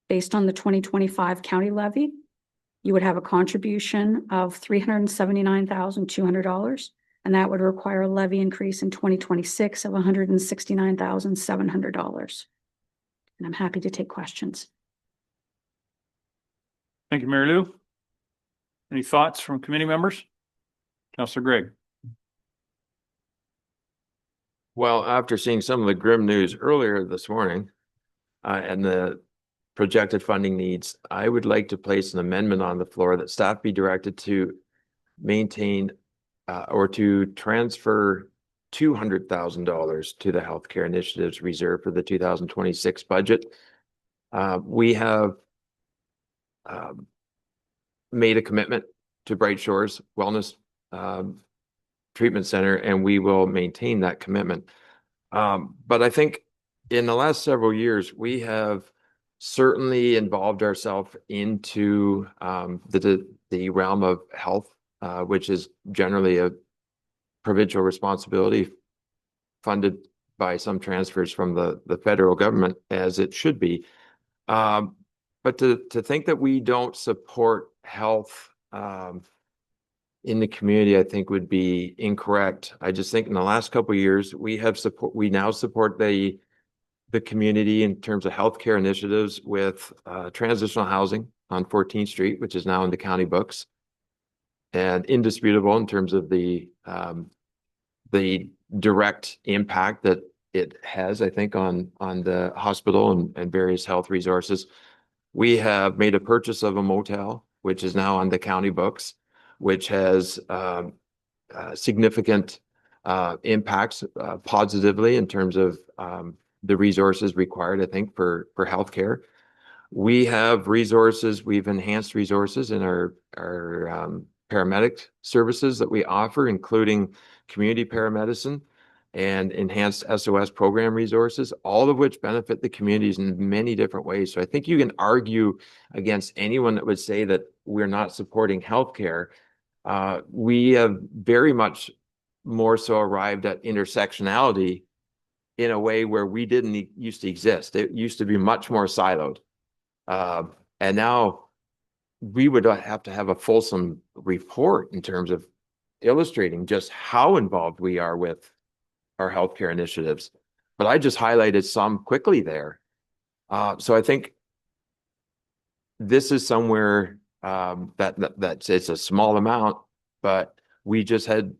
based on the 2025 county levy, you would have a contribution of $379,200, and that would require a levy increase in 2026 of $169,700. And I'm happy to take questions. Thank you, Mary Lou. Any thoughts from committee members? Councillor Gregg. Well, after seeing some of the grim news earlier this morning, and the projected funding needs, I would like to place an amendment on the floor that staff be directed to maintain or to transfer $200,000 to the healthcare initiatives reserve for the 2026 budget. We have made a commitment to Bright Shores Wellness Treatment Center, and we will maintain that commitment. But I think in the last several years, we have certainly involved ourselves into the realm of health, which is generally a provincial responsibility funded by some transfers from the federal government, as it should be. But to think that we don't support health in the community, I think would be incorrect. I just think in the last couple of years, we now support the community in terms of healthcare initiatives with transitional housing on 14th Street, which is now in the county books, and indisputable in terms of the direct impact that it has, I think, on the hospital and various health resources. We have made a purchase of a motel, which is now on the county books, which has significant impacts positively in terms of the resources required, I think, for healthcare. We have resources, we've enhanced resources in our paramedic services that we offer, including community paramedicine and enhanced SOS program resources, all of which benefit the communities in many different ways. So I think you can argue against anyone that would say that we're not supporting healthcare. We have very much more so arrived at intersectionality in a way where we didn't used to exist. It used to be much more siloed. And now we would have to have a fulsome report in terms of illustrating just how involved we are with our healthcare initiatives. But I just highlighted some quickly there. So I think this is somewhere that's it's a small amount, but we just had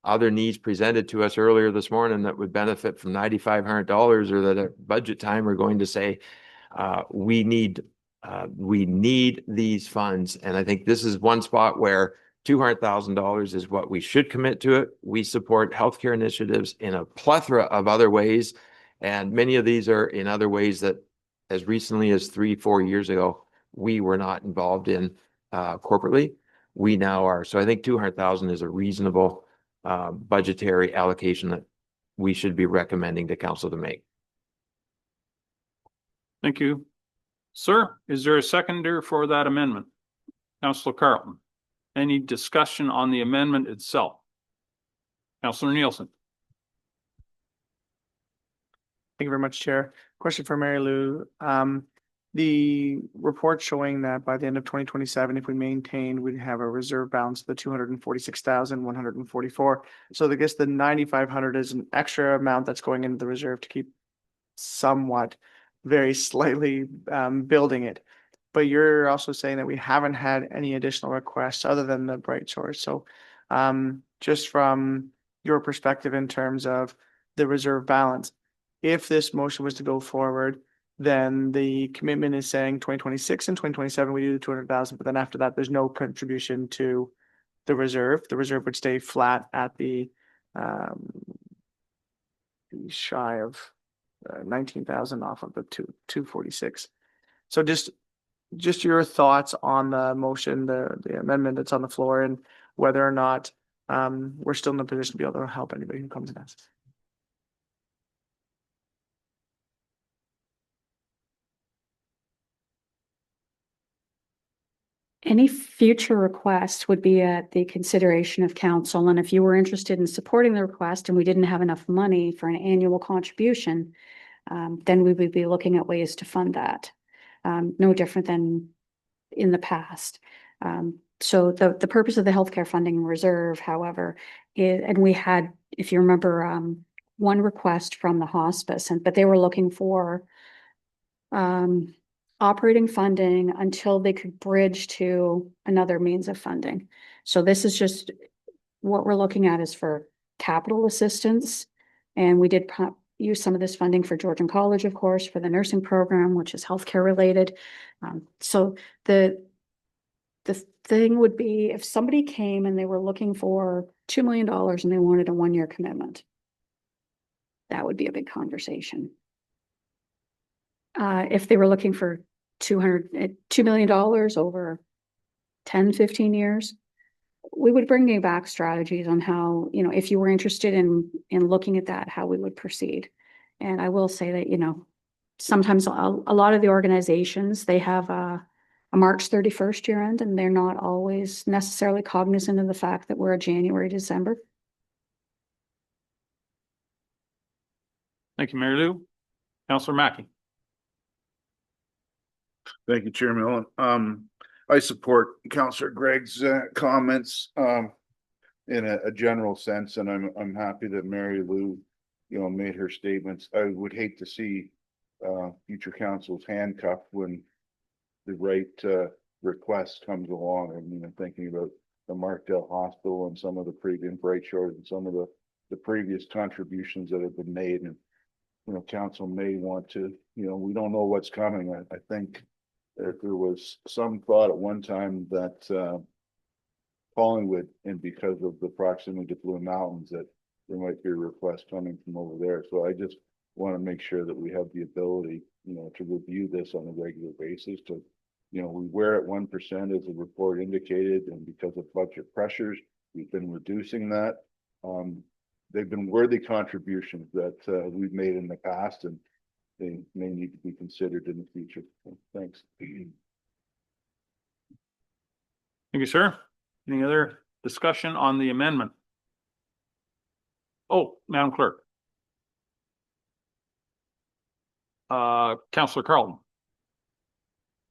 other needs presented to us earlier this morning that would benefit from $9,500, or that at budget time are going to say, we need these funds. And I think this is one spot where $200,000 is what we should commit to it. We support healthcare initiatives in a plethora of other ways. And many of these are in other ways that as recently as 3-4 years ago, we were not involved in corporately. We now are. So I think 200,000 is a reasonable budgetary allocation that we should be recommending to council to make. Thank you. Sir, is there a seconder for that amendment? Councillor Carlton, any discussion on the amendment itself? Councillor Nielsen. Thank you very much, Chair. Question for Mary Lou. The report showing that by the end of 2027, if we maintain, we'd have a reserve balance of the 246,144. So I guess the 9,500 is an extra amount that's going into the reserve to keep somewhat, very slightly building it. But you're also saying that we haven't had any additional requests other than the Bright Shores. So just from your perspective in terms of the reserve balance, if this motion was to go forward, then the commitment is saying 2026 and 2027, we do the 200,000, but then after that, there's no contribution to the reserve. The reserve would stay flat at the shy of 19,000 off of the 246. So just your thoughts on the motion, the amendment that's on the floor, and whether or not we're still in a position to be able to help anybody who comes and asks. Any future request would be at the consideration of council, and if you were interested in supporting the request and we didn't have enough money for an annual contribution, then we would be looking at ways to fund that. No different than in the past. So the purpose of the healthcare funding reserve, however, is, and we had, if you remember, one request from the hospice, but they were looking for operating funding until they could bridge to another means of funding. So this is just what we're looking at is for capital assistance. And we did use some of this funding for Georgian College, of course, for the nursing program, which is healthcare related. So the thing would be if somebody came and they were looking for $2 million and they wanted a 1-year commitment, that would be a big conversation. If they were looking for $2 million over 10, 15 years, we would bring you back strategies on how, if you were interested in looking at that, how we would proceed. And I will say that, sometimes a lot of the organizations, they have a March 31st year end, and they're not always necessarily cognizant of the fact that we're a January, December. Thank you, Mary Lou. Councillor Mackey. Thank you, Chair Millen. I support Councillor Gregg's comments in a general sense, and I'm happy that Mary Lou, made her statements. I would hate to see future councils handcuffed when the right request comes along. I mean, I'm thinking about the Markdale Hospital and some of the previous Bright Shores and some of the previous contributions that have been made, and council may want to. We don't know what's coming. I think that there was some thought at one time that Collingwood, and because of the proximity to Blue Mountains, that there might be a request coming from over there. So I just want to make sure that we have the ability, to review this on a regular basis. To, we were at 1% as the report indicated, and because of budget pressures, we've been reducing that. They've been worthy contributions that we've made in the past, and they may need to be considered in the future. Thanks. Thank you, sir. Any other discussion on the amendment? Oh, Madam Clerk. Councillor Carlton.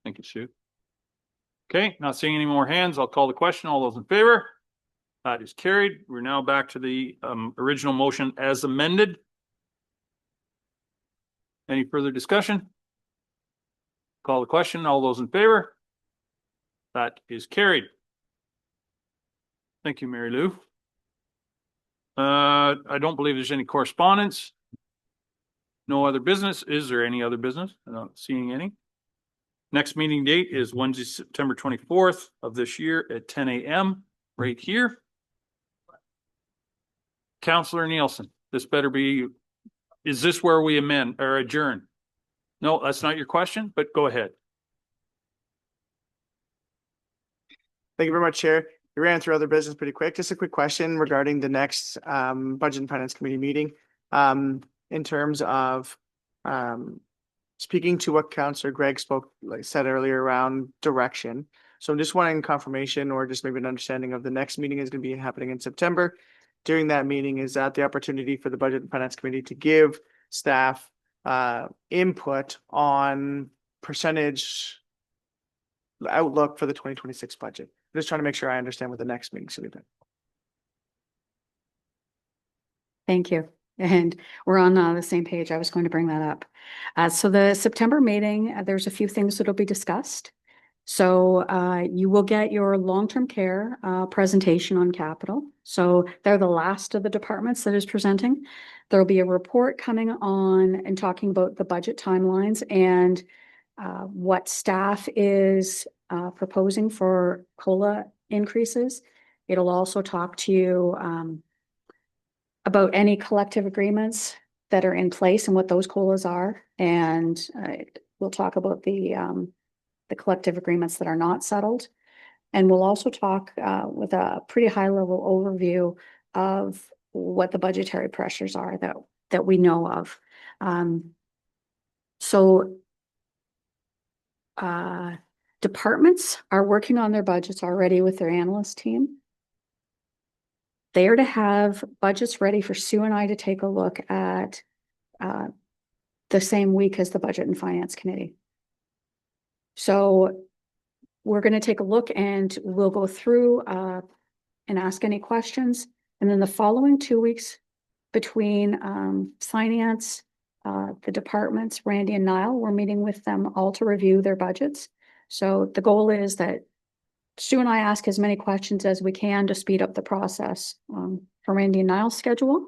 Thank you, Sue. Okay, not seeing any more hands. I'll call the question. All those in favor? That is carried. We're now back to the original motion as amended. Any further discussion? Call the question. All those in favor? That is carried. Thank you, Mary Lou. I don't believe there's any correspondence. No other business. Is there any other business? I'm not seeing any. Next meeting date is Wednesday, September 24th of this year at 10 a.m. right here. Counselor Nielsen, this better be, is this where we amend or adjourn? No, that's not your question, but go ahead. Thank you very much, Chair. We ran through other business pretty quick. Just a quick question regarding the next Budget and Finance Committee meeting. In terms of speaking to what Councillor Greg said earlier around direction. So I'm just wanting confirmation or just maybe an understanding of the next meeting is going to be happening in September. During that meeting, is that the opportunity for the Budget and Finance Committee to give staff input on percentage outlook for the 2026 budget? I'm just trying to make sure I understand what the next meeting should be. Thank you. And we're on the same page. I was going to bring that up. So the September meeting, there's a few things that'll be discussed. So you will get your long-term care presentation on capital. So they're the last of the departments that is presenting. There'll be a report coming on and talking about the budget timelines and what staff is proposing for COLA increases. It'll also talk to you about any collective agreements that are in place and what those COLAs are. And we'll talk about the collective agreements that are not settled. And we'll also talk with a pretty high level overview of what the budgetary pressures are that we know of. Departments are working on their budgets already with their analyst team. They are to have budgets ready for Sue and I to take a look at the same week as the Budget and Finance Committee. So we're going to take a look and we'll go through and ask any questions. And then the following 2 weeks between finance, the departments, Randy and Niall, we're meeting with them all to review their budgets. So the goal is that Stu and I ask as many questions as we can to speed up the process for Randy and Niall's schedule.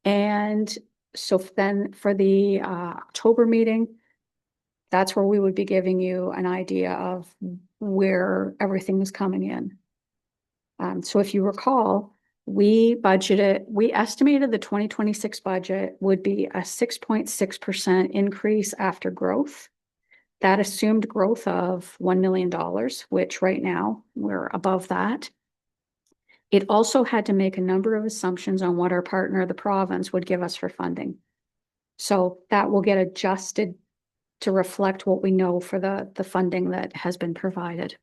And so then for the October meeting, that's where we would be giving you an idea of where everything is coming in. So if you recall, we estimated the 2026 budget would be a 6.6% increase after growth. That assumed growth of $1 million, which right now we're above that. It also had to make a number of assumptions on what our partner, the province, would give us for funding. So that will get adjusted to reflect what we know for the funding that has been provided.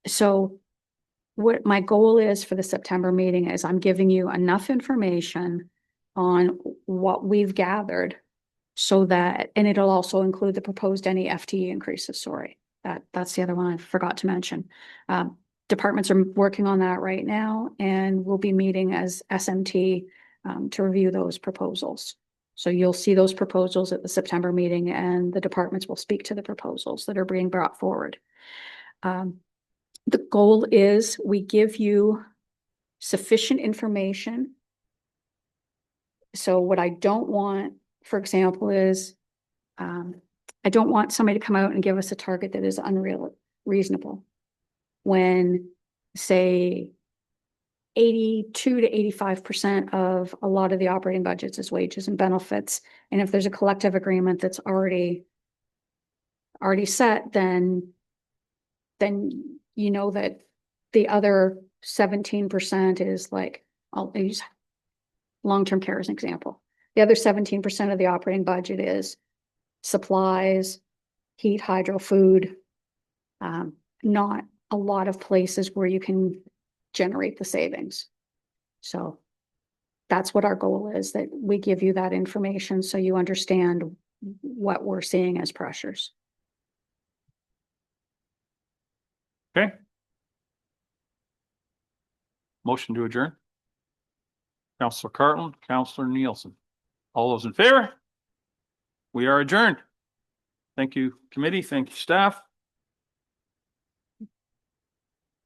So what my goal is for the September meeting is I'm giving you enough information on what we've gathered so that, and it'll also include the proposed any FTE increases, sorry. That's the other one I forgot to mention. Departments are working on that right now, and we'll be meeting as SMT to review those proposals. So you'll see those proposals at the September meeting, and the departments will speak to the proposals that are being brought forward. The goal is we give you sufficient information. So what I don't want, for example, is I don't want somebody to come out and give us a target that is unreasonable when, say, 82 to 85% of a lot of the operating budgets is wages and benefits. And if there's a collective agreement that's already set, then you know that the other 17% is like, I'll use long-term care as an example. The other 17% of the operating budget is supplies, heat, hydro, food, not a lot of places where you can generate the savings. So that's what our goal is, that we give you that information so you understand what we're seeing as pressures. Okay. Motion to adjourn. Councillor Cartland, Councillor Nielsen. All those in favor? We are adjourned. Thank you, committee. Thank you, staff.